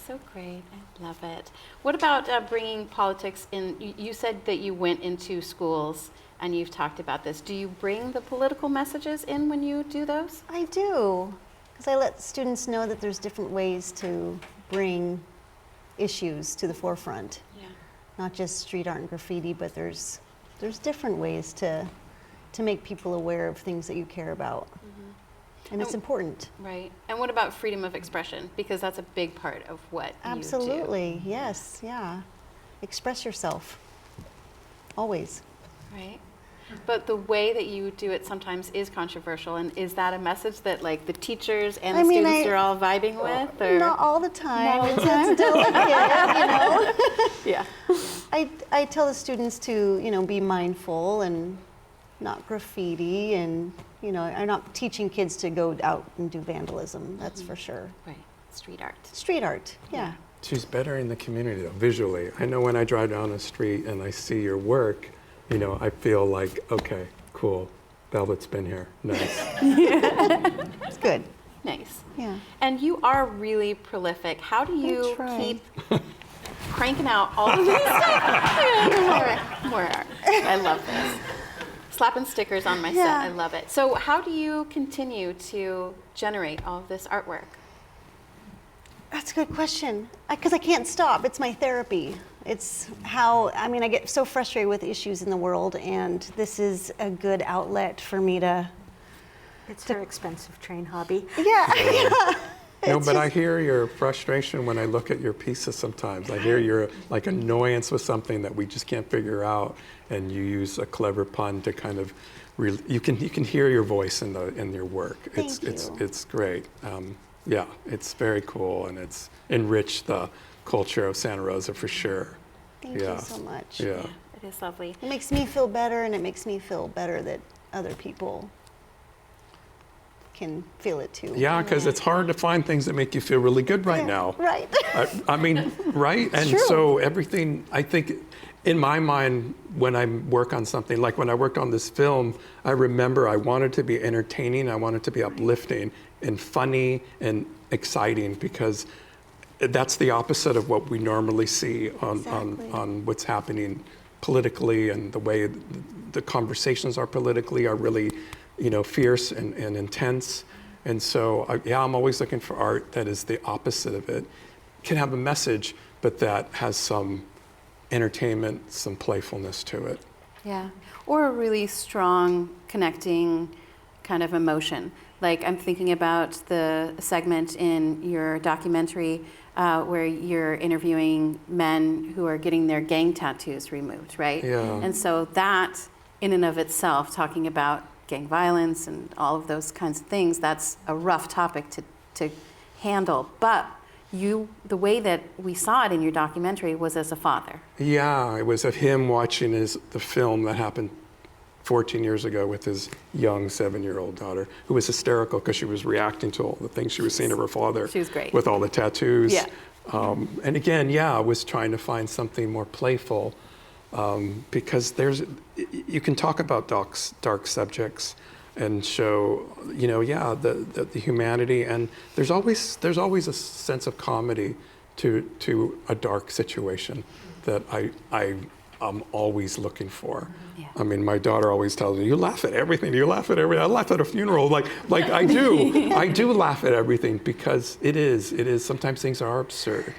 so great. I love it. What about bringing politics in? You said that you went into schools and you've talked about this. Do you bring the political messages in when you do those? I do, because I let students know that there's different ways to bring issues to the forefront. Yeah. Not just street art and graffiti, but there's different ways to make people aware of things that you care about. And it's important. Right. And what about freedom of expression? Because that's a big part of what Absolutely, you do. yes, yeah. Express yourself, always. Right. But the way that you do it sometimes is controversial. And is that a message that, like, the teachers and the students are all vibing with? Or? Not all the time. Not all the It's delicate, Yeah. I tell the students to, be mindful and not graffiti, and, I'm not teaching kids to go out and do vandalism, that's for sure. Right. Street art. Street art, yeah. She's better in the community, though, visually. I know when I drive down the street and I see your work, I feel like, okay, cool. Velvet's been here. Nice. It's good. Nice. Yeah. And you are really prolific. How do you try. keep cranking out all of this more art? I love this. Slapping stickers on my set. Yeah. I love it. So how do you continue to generate all of this artwork? That's a good question. Because I can't stop. It's my therapy. It's how, I get so frustrated with issues in the world, and this is a good outlet for me to... It's her expensive train hobby. Yeah. No, but I hear your frustration when I look at your pieces sometimes. I hear your annoyance with something that we just can't figure out, and you use a clever pun to kind of, you can hear your voice in your work. Thank you. It's great. Yeah, it's very cool, and it's enriched the culture of Santa Rosa for sure. Thank you so much. Yeah. It is lovely. It makes me feel better, and it makes me feel better that other people can feel it too. Yeah, because it's hard to find things that make you feel really good right now. Right. I mean, right? And true. so everything, I think, in my mind, when I work on something, like when I worked on this film, I remember I wanted to be entertaining, I wanted to be uplifting and funny and exciting, because that's the opposite of what we normally see on what's happening politically, and the way the conversations are politically are really, fierce and intense. And so, I'm always looking for art that is the opposite of it. Can have a message, but that has some entertainment, some playfulness to it. Yeah, or a really strong connecting kind of emotion. Like I'm thinking about the segment in your documentary where you're interviewing men who are getting their gang tattoos removed, right? Yeah. And so that in and of itself, talking about gang violence and all of those kinds of things, that's a rough topic to handle. But the way that we saw it in your documentary was as a father. Yeah, it was of him watching the film that happened 14 years ago with his young 7-year-old daughter, who was hysterical because she was reacting to all the things she was seeing of her father. She was great. With all the tattoos. Yeah. And again, I was trying to find something more playful, because you can talk about dark subjects and show, the humanity, and there's always a sense of comedy to a dark situation that I'm always looking for. Yeah. I mean, my daughter always tells me, "You laugh at everything. You laugh at everything." I laugh at a funeral, like I do. I do laugh at everything because it is. Sometimes things are absurd,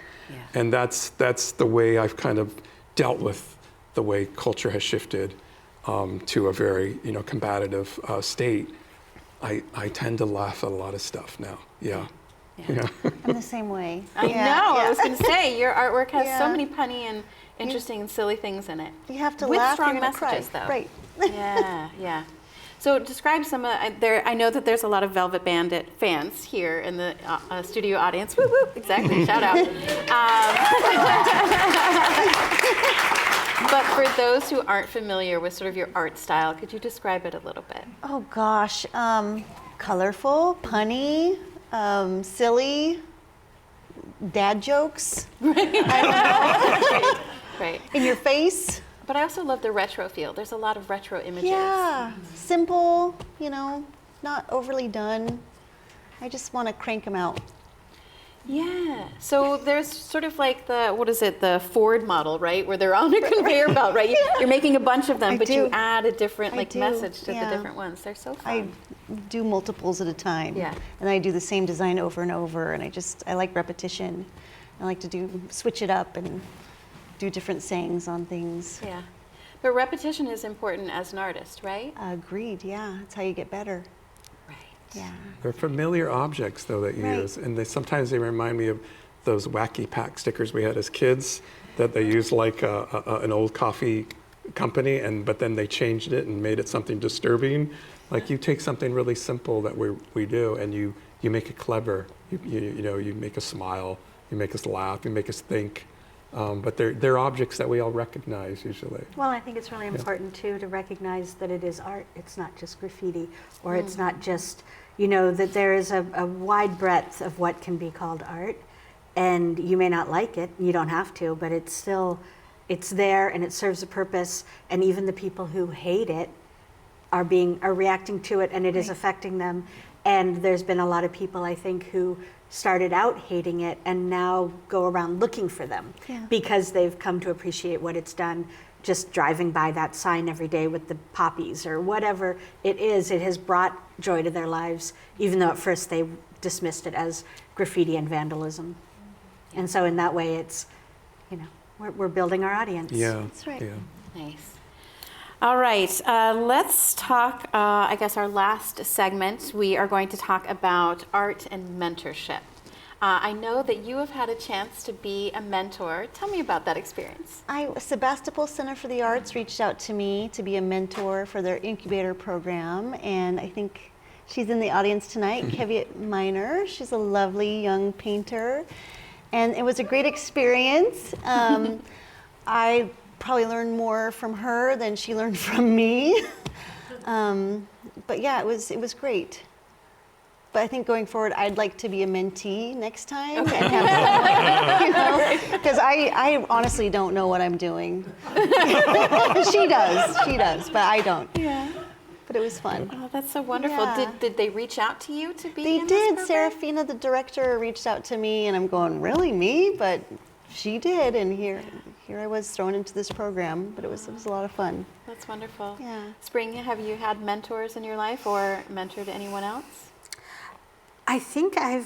and that's the way I've kind of dealt with the way culture has shifted to a very combative state. I tend to laugh at a lot of stuff now. Yeah. I'm the same way. I know. I was going to say your artwork has so Yeah. many punny and interesting and silly things in it. You have to with laugh. strong you're gonna messages, cry. though. Right. Yeah. So describe some of there. I know that there's a lot of Velvet Bandit fans here in the studio audience. Woo woo! Exactly. Shout out. But for those who aren't familiar with sort of your art style, could you describe it a little bit? Oh gosh, colorful, punny, silly, dad jokes. Right. In your face. But I also love the retro feel. There's a lot of retro images. Yeah, simple, not overly done. I just want to crank them out. Yeah. So there's sort of like the Ford model, right? Where they're on a conveyor belt, right? You're making a bunch of them, but you add a different message to the different ones. They're so fun. I do multiples at a time. Yeah. And I do the same design over and over, and I like repetition. I like to switch it up and do different sayings on things. Yeah. But repetition is important as an artist, right? Agreed, yeah. That's how you get better. Right. Yeah. They're familiar objects, though, that you use, and sometimes they remind me of those wacky pack stickers we had as kids that they used like an old coffee company, but then they changed it and made it something disturbing. Like you take something really simple that we do, and you make it clever. You make us smile, you make us laugh, you make us think. But they're objects that we all recognize usually. Well, I think it's really important too to recognize that it is art. It's not just graffiti, or it's not just, that there is a wide breadth of what can be called art, and you may not like it, you don't have to, but it's there and it serves a purpose, and even the people who hate it are reacting to it, and it is affecting them. And there's been a lot of people, I think, who started out hating it and now go around looking for them because they've come to appreciate what it's done. Just driving by that sign every day with the poppies or whatever it is, it has brought joy to their lives, even though at first they dismissed it as graffiti and vandalism. And so in that way, it's, we're building our audience. Yeah, That's right. Yeah. Nice. All right, let's talk, I guess our last segment, we are going to talk about art and mentorship. I know that you have had a chance to be a mentor. Tell me about that experience. Sebastopol Center for the Arts reached out to me to be a mentor for their incubator program, and I think she's in the audience tonight, Keviet Miner. She's a lovely young painter, and it was a great experience. I probably learned more from her than she learned from me. But yeah, it was great. But I think going forward, I'd like to be a mentee next time and have someone, because I honestly don't know what I'm doing. She does, but I don't. Yeah. But it was fun. Oh, that's so wonderful. Yeah. Did they reach out to you to be They in did. this program? Serafina, the director, reached out to me, and I'm going, really, me? But she did, and here I was thrown into this program. But it was a lot of fun. That's wonderful. Yeah. Spring, have you had mentors in your life or mentored anyone else? I think I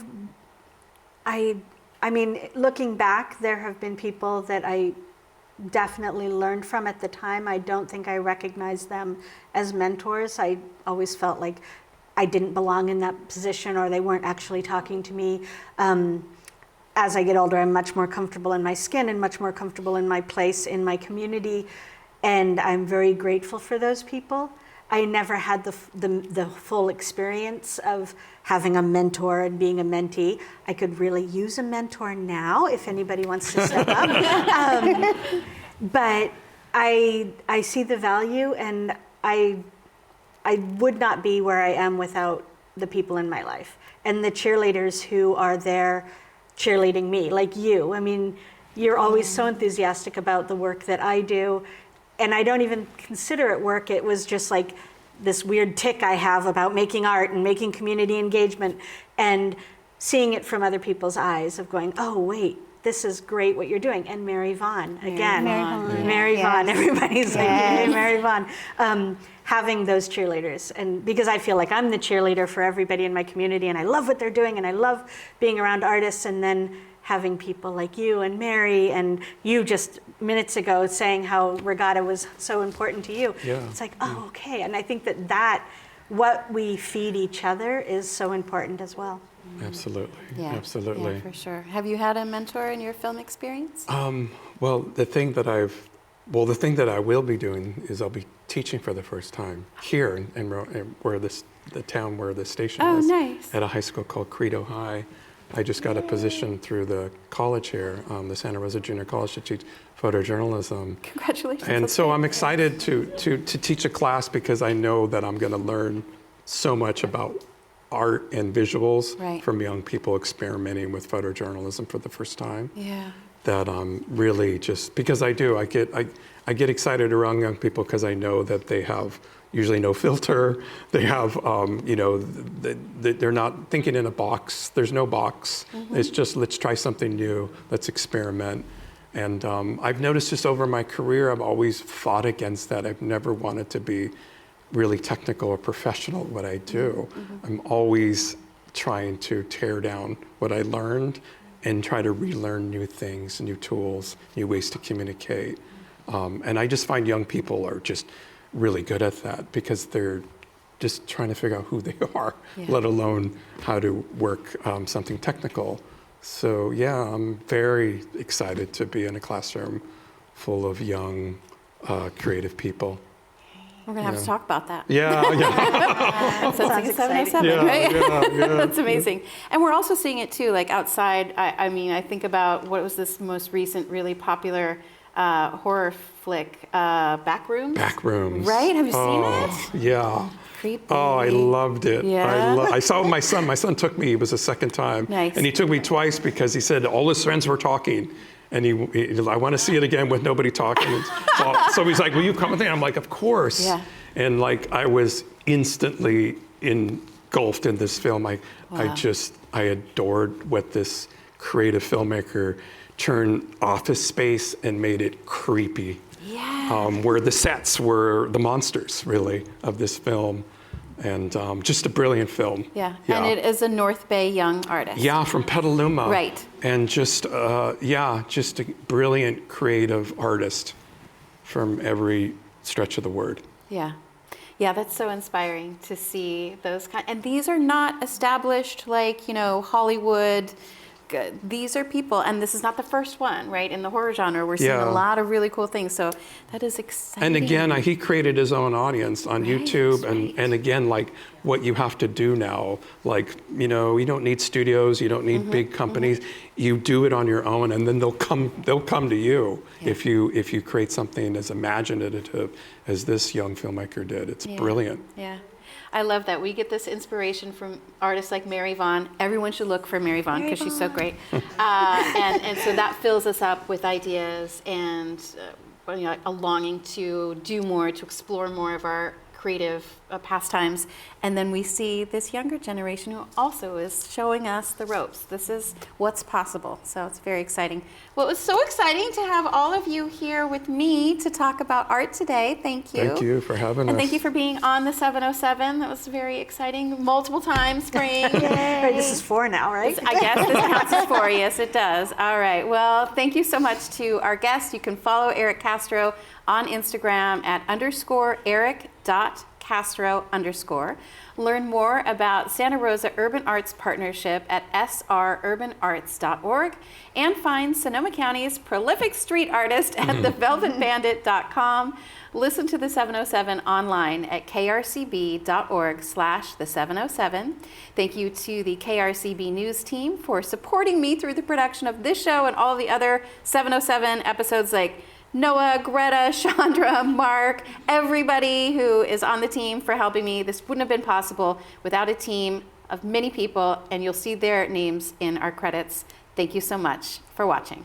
mean, looking back, there have been people that I definitely learned from at the time. I don't think I recognized them as mentors. I always felt like I didn't belong in that position, or they weren't actually talking to me. As I get older, I'm much more comfortable in my skin and much more comfortable in my place in my community, and I'm very grateful for those people. I never had the full experience of having a mentor and being a mentee. I could really use a mentor now if anybody wants to step up. But I see the value, and I would not be where I am without the people in my life and the cheerleaders who are there cheerleading me, like you. I mean, you're always so enthusiastic about the work that I do. And I don't even consider it work. It was just like this weird tick I have about making art and making community engagement, and seeing it from other people's eyes of going, oh, wait, this is great what you're doing. And Mary Vaughn, again. Mary Vaughn, everybody's like, hey, Mary Vaughn. Having those cheerleaders, and because I feel like I'm the cheerleader for everybody in my community, and I love what they're doing, and I love being around artists, and then having people like you and Mary and you just minutes ago saying how regatta was so important to you. Yeah. It's like, oh, okay. And I think that what we feed each other is so important as well. Absolutely. Yeah. Absolutely. Yeah, for sure. Have you had a mentor in your film experience? Well, the thing that I will be doing is I'll be teaching for the first time here in where the town where the station is. Oh, nice. At a high school called Credo High. I just got a position through the college here, the Santa Rosa Junior College, to teach photojournalism. Congratulations. And that's so great. I'm excited to teach a class, because I know that I'm going to learn so much about art and visuals Right. from young people experimenting with photojournalism for the first time. Yeah. That really just, because I get excited around young people, because I know that they have usually no filter. They have, they're not thinking in a box. There's no box. Mm-hmm. It's just, let's try something new. Let's experiment. And I've noticed just over my career, I've always fought against that. I've never wanted to be really technical or professional at what I do. Mm-hmm. I'm always trying to tear down what I learned and try to relearn new things, new tools, new ways to communicate. And I just find young people are just really good at that, because they're just trying to figure out who they are, let alone how to work something technical. So yeah, I'm very excited to be in a classroom full of young, creative people. We're going to have to talk about that. Yeah. So it's like 707, right? Yeah. That's amazing. And we're also seeing it too, like outside. I mean, I think about what was this most recent, really popular horror flick, Backrooms? Backrooms. Right? Have you seen it? Yeah. Creepy. Oh, I loved it. Yeah? I saw it with my son. My son took me. It was the second time. Nice. And he took me twice, because he said all his friends were talking. And I want to see it again with nobody talking. So he's like, will you come with me? I'm like, of course. Yeah. And like, I was instantly engulfed in this film. I adored what this creative filmmaker turned office space and made it creepy. Yeah. Where the sets were the monsters, really, of this film. And just a brilliant film. Yeah. And it is a North Bay young artist. Yeah, from Petaluma. Right. And just, just a brilliant creative artist from every stretch of the word. Yeah. Yeah, that's so inspiring to see those kind. And these are not established, like, Hollywood. These are people, and this is not the first one, right? In the horror genre, we're seeing a lot of really cool things. So that is exciting. And again, he created his own audience on YouTube. And again, like what you have to do now, like, you don't need studios, you don't need big companies. You do it on your own, and then they'll come to you if you create something as imaginative as this young filmmaker did. It's brilliant. Yeah. I love that. We get this inspiration from artists like Mary Vaughn. Everyone should look for Mary Vaughn because she's so great. And so that fills us up with ideas and a longing to do more, to explore more of our creative pastimes. And then we see this younger generation who also is showing us the ropes. This is what's possible. So it's very exciting. Well, it was so exciting to have all of you here with me to talk about art today. Thank you. Thank you for having us. And thank you for being on the 707. That was very exciting. Multiple times, Spring. Right, this is 4 now, right? I guess this counts as 4. Yes, it does. All right. Well, thank you so much to our guests. You can follow Erik Castro on Instagram at _Erik.Castro_. Learn more about Santa Rosa Urban Arts Partnership at srurbanarts.org and find Sonoma County's prolific street artist at thevelvetbandit.com. Listen to the 707 online at krcb.org/the707. Thank you to the KRCB News team for supporting me through the production of this show and all the other 707 episodes, like Noah, Greta, Chandra, Mark, everybody who is on the team for helping me. This wouldn't have been possible without a team of many people, and you'll see their names in our credits. Thank you so much for watching.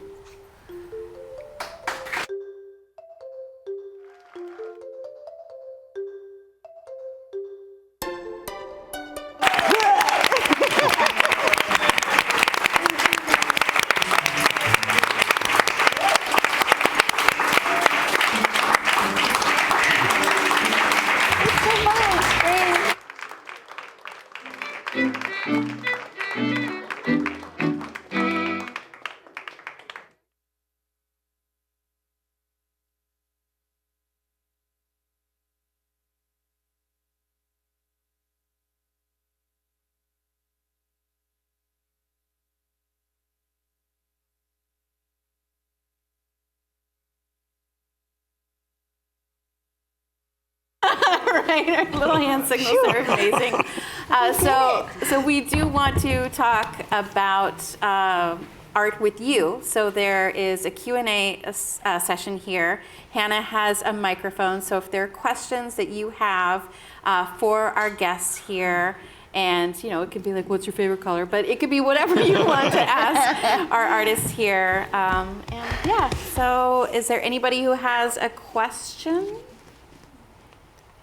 Right, our little hand signals are amazing. So we do want to talk about art with you. So there is a Q&A session here. Hannah has a microphone, so if there are questions that you have for our guests here, and it could be like, what's your favorite color? But it could be whatever you want to ask our artists here. And yeah, so is there anybody who has a question?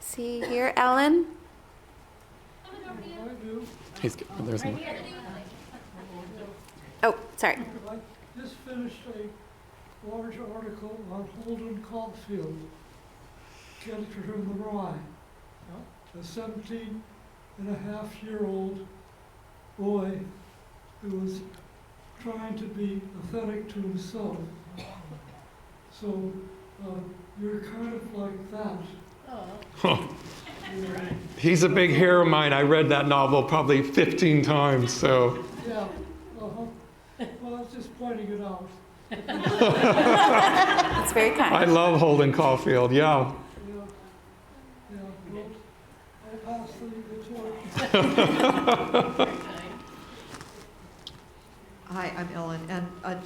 See here, Ellen? There's one. Oh, sorry. I just finished a large article on Holden Caulfield, Editor in the Rye, a 17-and-a-half-year-old boy who was trying to be authentic to himself. So you're kind of like that. He's a big hero of mine. I read that novel probably 15 times, so. Yeah, well, I was just pointing it out. That's very kind. I love Holden Caulfield, yeah. Yeah, well, I'll pass the torch. Hi, I'm Ellen, and I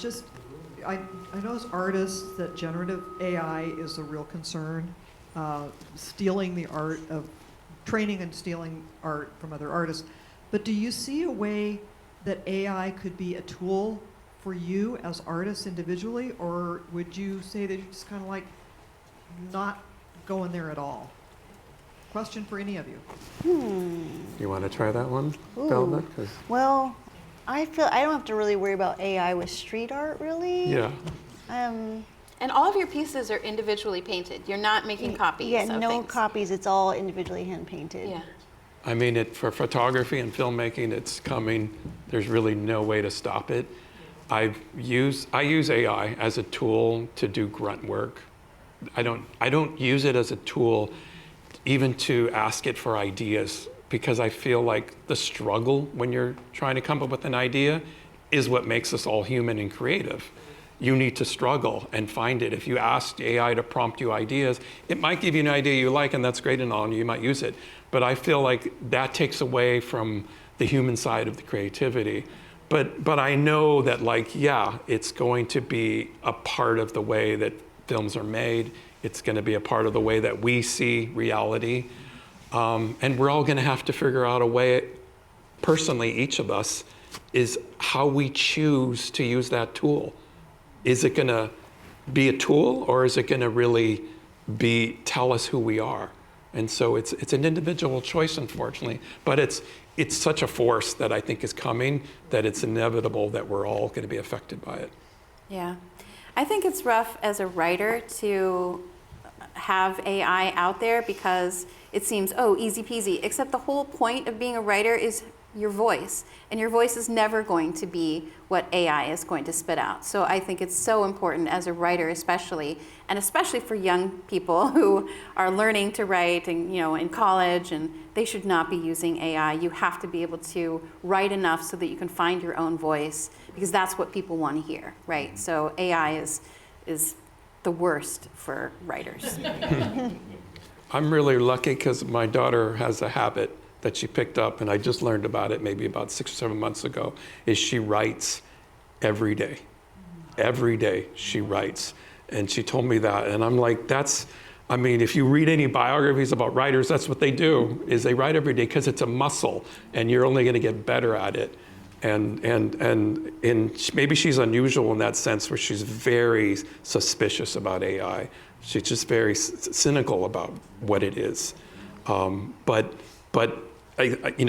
know as artists that generative AI is a real concern. Stealing the art of training and stealing art from other artists. But do you see a way that AI could be a tool for you as artists individually, or would you say that you're just kind of like not going there at all? Question for any of you. You want to try that one, Velvet? 'Cause- Well, I feel I don't have to really worry about AI with street art, really. Yeah. And all of your pieces are individually painted. You're not making copies Yeah, of no things. copies. It's all individually hand painted. Yeah. I mean, for photography and filmmaking, it's coming. There's really no way to stop it. I use AI as a tool to do grunt work. I don't use it as a tool even to ask it for ideas, because I feel like the struggle when you're trying to come up with an idea is what makes us all human and creative. You need to struggle and find it. If you ask AI to prompt you ideas, it might give you an idea you like, and that's great and all, and you might use it. But I feel like that takes away from the human side of the creativity. But I know that, like, yeah, it's going to be a part of the way that films are made. It's going to be a part of the way that we see reality. And we're all going to have to figure out a way, personally, each of us, is how we choose to use that tool. Is it going to be a tool, or is it going to really tell us who we are? And so it's an individual choice, unfortunately, but it's such a force that I think is coming that it's inevitable that we're all going to be affected by it. Yeah. I think it's rough as a writer to have AI out there because it seems, oh, easy peasy, except the whole point of being a writer is your voice, and your voice is never going to be what AI is going to spit out. So I think it's so important as a writer, especially, and especially for young people who are learning to write and, in college, and they should not be using AI. You have to be able to write enough so that you can find your own voice, because that's what people want to hear, right? So AI is the worst for writers. I'm really lucky because my daughter has a habit that she picked up, and I just learned about it maybe about 6 or 7 months ago, is she writes every day. Every day she writes. And she told me that, and I'm like, if you read any biographies about writers, that's what they do, is they write every day because it's a muscle, and you're only going to get better at it. And maybe she's unusual in that sense, where she's very suspicious about AI. She's just very cynical about what it is. But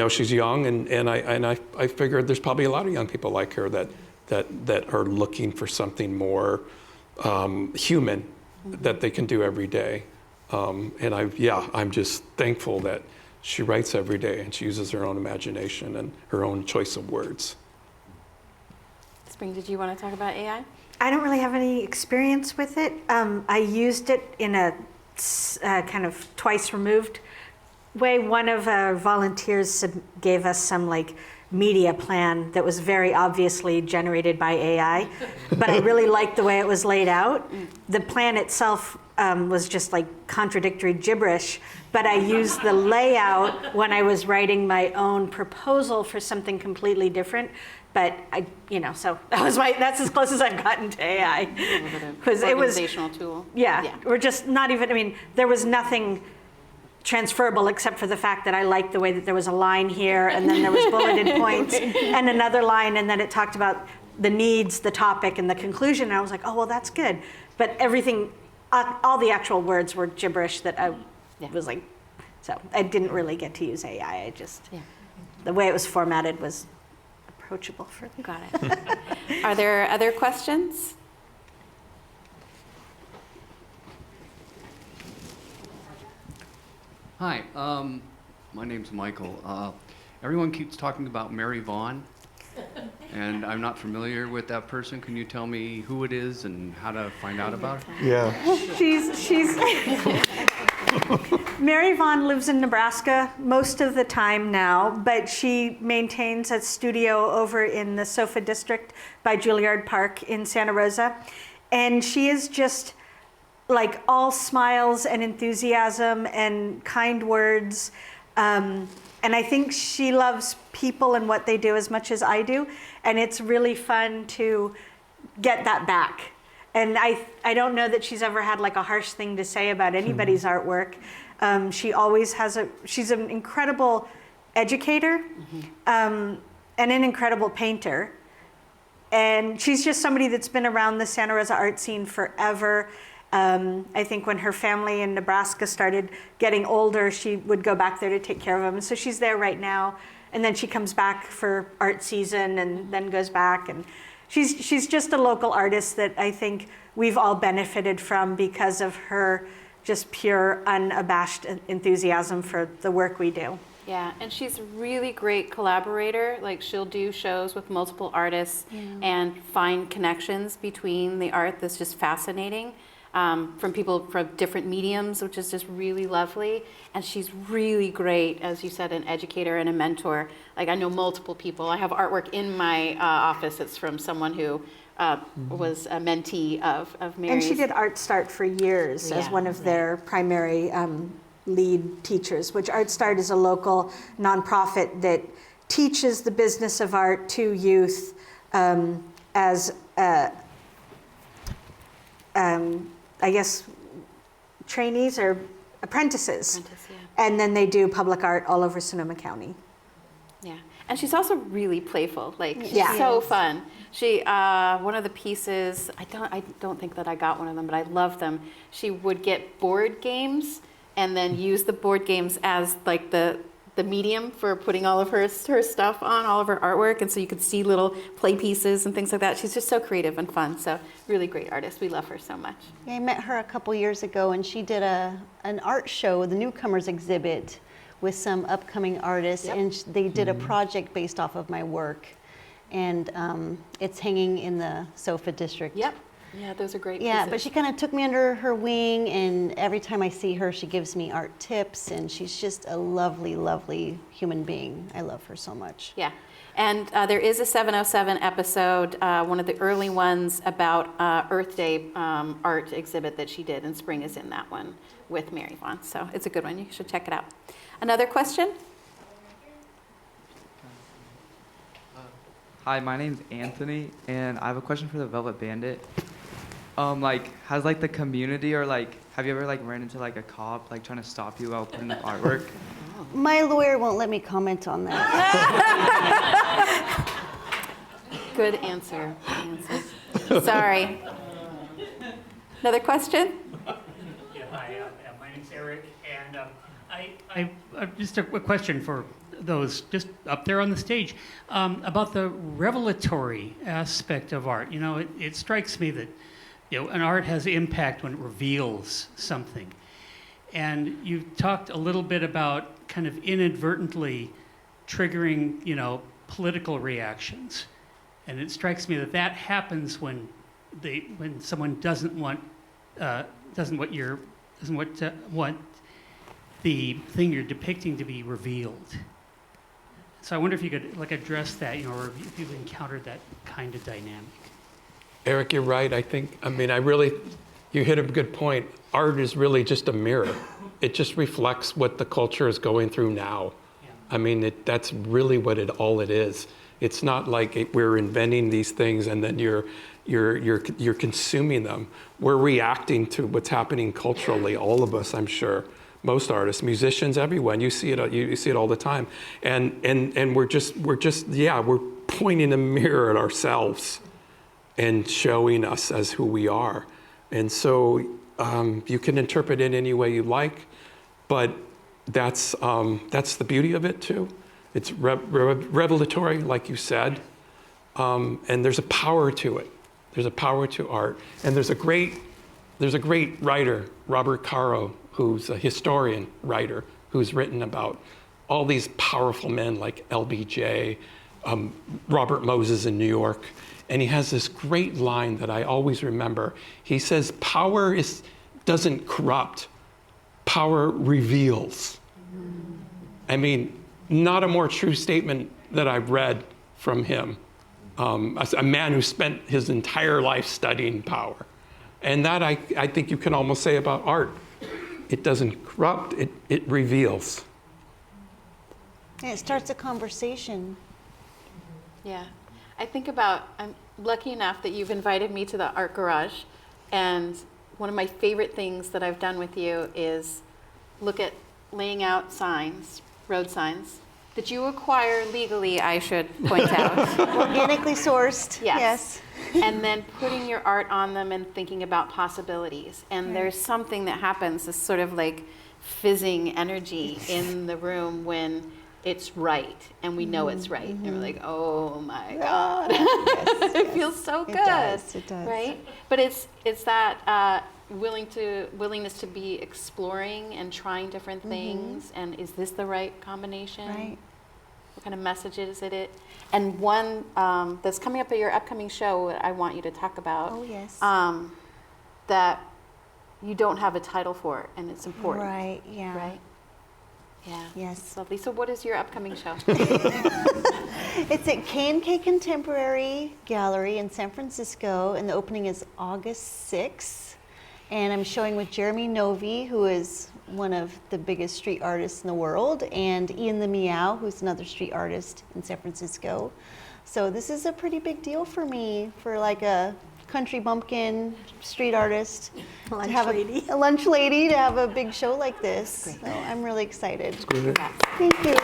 she's young, and I figured there's probably a lot of young people like her that are looking for something more human that they can do every day. I'm just thankful that she writes every day and she uses her own imagination and her own choice of words. Spring, did you want to talk about AI? I don't really have any experience with it. I used it in a kind of twice removed way. One of our volunteers gave us some media plan that was very obviously generated by AI, but I really liked the way it was laid out. The plan itself was just contradictory gibberish, but I used the layout when I was writing my own proposal for something completely different. But so that's as close as I've gotten to AI. Because it was organizational tool. Yeah, we're just not even. There was nothing transferable except for the fact that I liked the way that there was a line here, and then there was bulleted points, and another line, and then it talked about the needs, the topic, and the conclusion. And I was like, oh well, that's good. But everything, all the actual words were gibberish that I was like. So I didn't really get to use AI. I just the way it was formatted was approachable for me. Got it. Are there other questions? Hi, my name's Michael. Everyone keeps talking about Mary Vaughn, and I'm not familiar with that person. Can you tell me who it is and how to find out about her? Yeah. She's Mary Vaughn lives in Nebraska most of the time now, but she maintains a studio over in the Sofa District by Juilliard Park in Santa Rosa. And she is just all smiles and enthusiasm and kind words. And I think she loves people and what they do as much as I do. And it's really fun to get that back. And I don't know that she's ever had a harsh thing to say about anybody's artwork. She always she's an incredible educator and an incredible painter. And she's just somebody that's been around the Santa Rosa art scene forever. I think when her family in Nebraska started getting older, she would go back there to take care of them. So she's there right now. And then she comes back for art season and then goes back. And she's just a local artist that I think we've all benefited from because of her just pure, unabashed enthusiasm for the work we do. Yeah, and she's a really great collaborator. She'll do shows with multiple artists and find connections between the art that's just fascinating. From people from different mediums, which is just really lovely. And she's really great, as you said, an educator and a mentor. I know multiple people. I have artwork in my office. It's from someone who was a mentee of Mary's. And she did Art Start for years as one of their primary lead teachers, which Art Start is a local nonprofit that teaches the business of art to youth as I guess trainees or apprentices. And then they do public art all over Sonoma County. Yeah, and she's also really playful. Like she's Yeah. so fun. She one of the pieces. I don't think that I got one of them, but I love them. She would get board games and then use the board games as like the medium for putting all of her stuff on, all of her artwork, and so you could see little play pieces and things like that. She's just so creative and fun. So really great artist. We love her so much. Yeah, I met her a couple years ago, and she did an art show, the newcomers exhibit, with some upcoming artists, and they did a project based off of my work, and it's hanging in the SOFA district. Yep. Yeah, those are great Yeah, pieces. but she kind of took me under her wing, and every time I see her, she gives me art tips, and she's just a lovely, lovely human being. I love her so much. Yeah, and there is a 707 episode, one of the early ones about Earth Day art exhibit that she did, and Spring is in that one with Mary Vaughn. So it's a good one. You should check it out. Another question? Hi, my name's Anthony, and I have a question for the Velvet Bandit. Like, has like the community or like, have you ever like ran into like a cop like trying to stop you while putting up artwork? My lawyer won't let me comment on that. Good answer. Sorry. Another question? Yeah, hi, my name's Erik, and I just a question for those just up there on the stage about the revelatory aspect of art. You know, it strikes me that an art has impact when it reveals something, and you talked a little bit about kind of inadvertently triggering political reactions, and it strikes me that happens when someone doesn't want the thing you're depicting to be revealed. So I wonder if you could address that, or if you've encountered that kind of dynamic. Erik, you're right. You hit a good point. Art is really just a mirror. It just reflects what the culture is going through now. Yeah. I mean, that's really what all it is. It's not like we're inventing these things and then you're consuming them. We're reacting to what's happening culturally. All of us, I'm sure. Most artists, musicians, everyone. You see it. You see it all the time. And we're pointing a mirror at ourselves and showing us as who we are. And so you can interpret it any way you like, but that's the beauty of it too. It's revelatory, like you said, and there's a power to it. There's a power to art, and there's a great writer, Robert Caro, who's a historian writer, who's written about all these powerful men like LBJ, Robert Moses in New York. And he has this great line that I always remember. He says, power doesn't corrupt, power reveals. I mean, not a more true statement that I've read from him. A man who spent his entire life studying power. And that I think you can almost say about art. It doesn't corrupt, it reveals. And it starts a conversation. Yeah. I'm lucky enough that you've invited me to the art garage, and one of my favorite things that I've done with you is look at laying out signs, road signs, that you acquire legally, I should point out. Organically sourced, yes. And then putting your art on them and thinking about possibilities. And there's something that happens, this sort of like fizzing energy in the room when it's right, and we know it's right, and we're like, oh my God. Yes, it feels so good. It does. Right? But it's that willingness to be exploring and trying different things, and is this the right combination? Right. What kind of message is it? And one that's coming up at your upcoming show that I want you to talk about. Oh, yes. That you don't have a title for, and it's important. Right, yeah. Right? Yeah. Yes. That's lovely. So what is your upcoming show? It's at K&K Contemporary Gallery in San Francisco, and the opening is August 6th. And I'm showing with Jeremy Novi, who is one of the biggest street artists in the world, and Ian the Meow, who's another street artist in San Francisco. So this is a pretty big deal for me, for like a country bumpkin, street artist. Lunch to have lady. A lunch lady to have a big show like this. So I'm really excited. Thank you.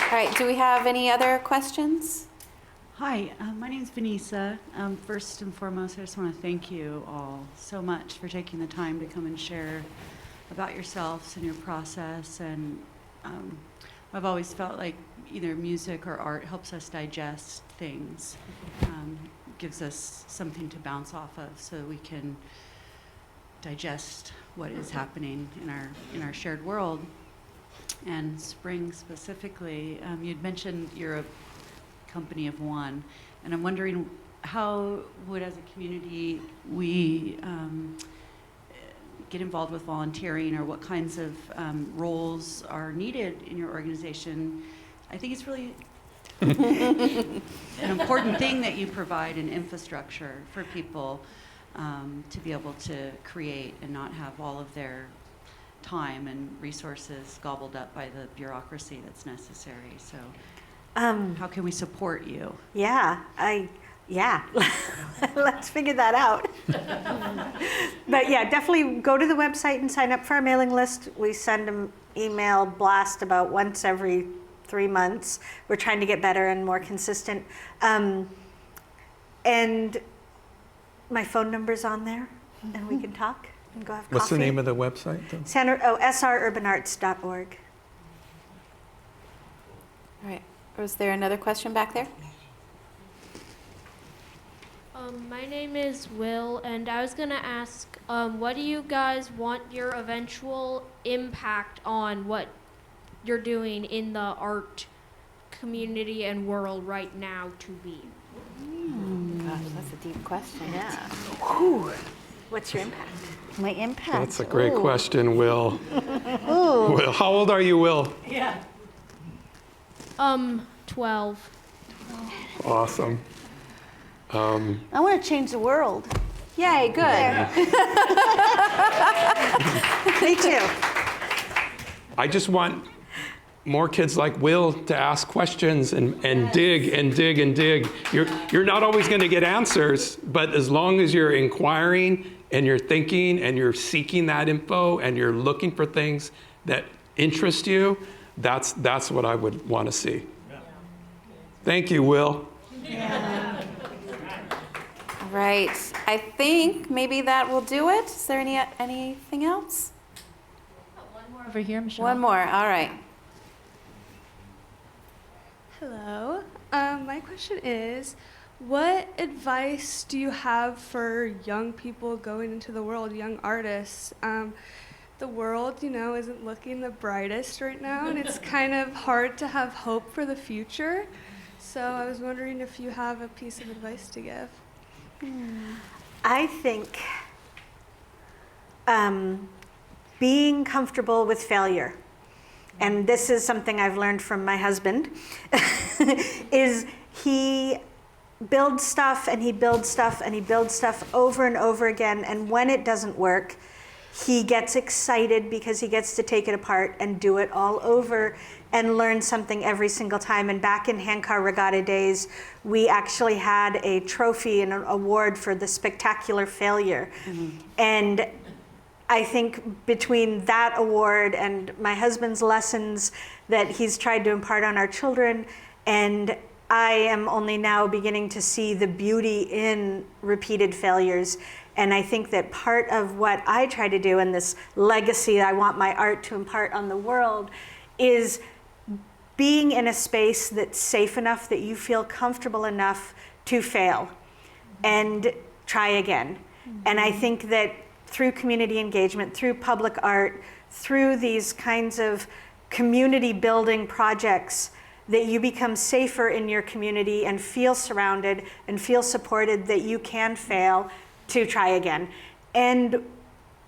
All right, do we have any other questions? Hi, my name is Vanessa. First and foremost, I just want to thank you all so much for taking the time to come and share about yourselves and your process. And I've always felt like either music or art helps us digest things, gives us something to bounce off of so we can digest what is happening in our shared world. And spring specifically, you'd mentioned you're a company of one, and I'm wondering how would, as a community, we get involved with volunteering, or what kinds of roles are needed in your organization. I think it's really an important thing that you provide an infrastructure for people to be able to create and not have all of their time and resources gobbled up by the bureaucracy that's necessary. So how can we support you? Yeah, let's figure that out. But yeah, definitely go to the website and sign up for our mailing list. We send an email blast about once every 3 months. We're trying to get better and more consistent. And my phone number's on there, and we can talk and go have coffee. What's the name of the website, though? srurbanarts.org. All right, was there another question back there? My name is Will, and I was going to ask, what do you guys want your eventual impact on what you're doing in the art community and world right now to be? Gosh, that's a deep question. Yeah. Whew. What's your impact? My impact. That's a great question, Will. Ooh. Will, how old are you, Will? Yeah. 12. Awesome. I want to change the world. Yay, good. Me too. I just want more kids like Will to ask questions and dig and dig and dig. You're not always going to get answers, but as long as you're inquiring and you're thinking and you're seeking that info and you're looking for things that interest you, that's what I would want to see. Thank you, Will. All right, I think maybe that will do it. Is there anything else? One more over here, Michelle. One more, all right. Hello. My question is, what advice do you have for young people going into the world, young artists? The world, isn't looking the brightest right now, and it's kind of hard to have hope for the future. So I was wondering if you have a piece of advice to give. I think being comfortable with failure, and this is something I've learned from my husband, is he builds stuff and he builds stuff and he builds stuff over and over again, and when it doesn't work, he gets excited because he gets to take it apart and do it all over and learn something every single time. And back in handcar regatta days, we actually had a trophy and an award for the spectacular failure. Mm-hmm. And I think between that award and my husband's lessons that he's tried to impart on our children, and I am only now beginning to see the beauty in repeated failures. And I think that part of what I try to do in this legacy I want my art to impart on the world is being in a space that's safe enough that you feel comfortable enough to fail and try again. And I think that through community engagement, through public art, through these kinds of community building projects, that you become safer in your community and feel surrounded and feel supported, that you can fail to try again. And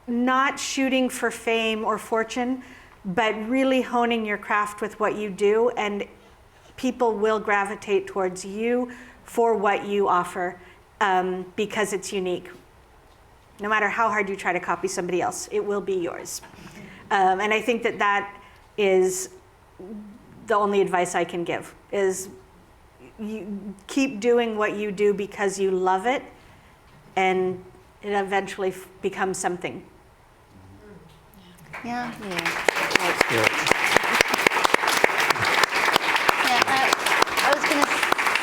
not shooting for fame or fortune, but really honing your craft with what you do, and people will gravitate towards you for what you offer because it's unique. No matter how hard you try to copy somebody else, it will be yours. And I think that that is the only advice I can give, is you keep doing what you do because you love it, and it eventually becomes something. Yeah. Yeah. I was going to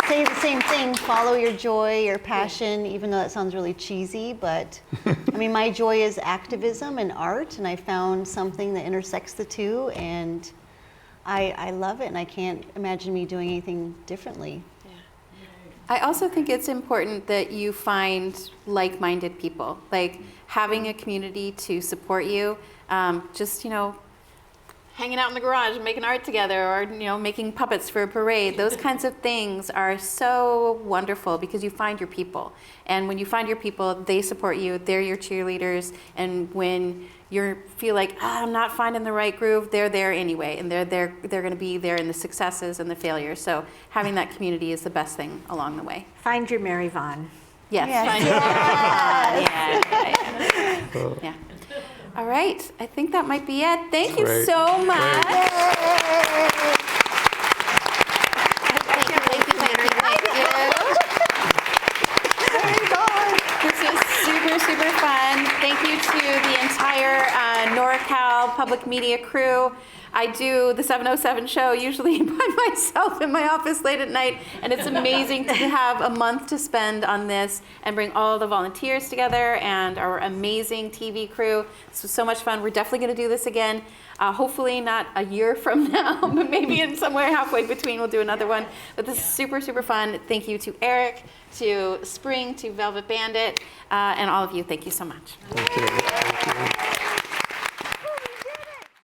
say the same thing, follow your joy, your passion, even though that sounds really cheesy, but I mean, my joy is activism and art, and I found something that intersects the two, and I love it, and I can't imagine me doing anything differently. I also think it's important that you find like-minded people, like having a community to support you, just, you know, hanging out in the garage and making art together, or, you know, making puppets for a parade. Those kinds of things are so wonderful because you find your people. And when you find your people, they support you, they're your cheerleaders, and when you feel like, I'm not finding the right groove, they're there anyway, and they're going to be there in the successes and the failures. So having that community is the best thing along the way. Find your Mary Vaughn. Yes. Yes. Yeah. All right. I think that might be it. Thank you Great. so much. This is super, super fun. Thank you to the entire NorCal Public Media crew. I do the 707 show usually by myself in my office late at night, and it's amazing to have a month to spend on this and bring all the volunteers together and our amazing TV crew. This was so much fun. We're definitely going to do this again. Hopefully not a year from now, but maybe in somewhere halfway between we'll do another one. But this is super, super fun. Thank you to Erik, to Spring, to Velvet Bandit, and all of you. Thank you so much. Thank you.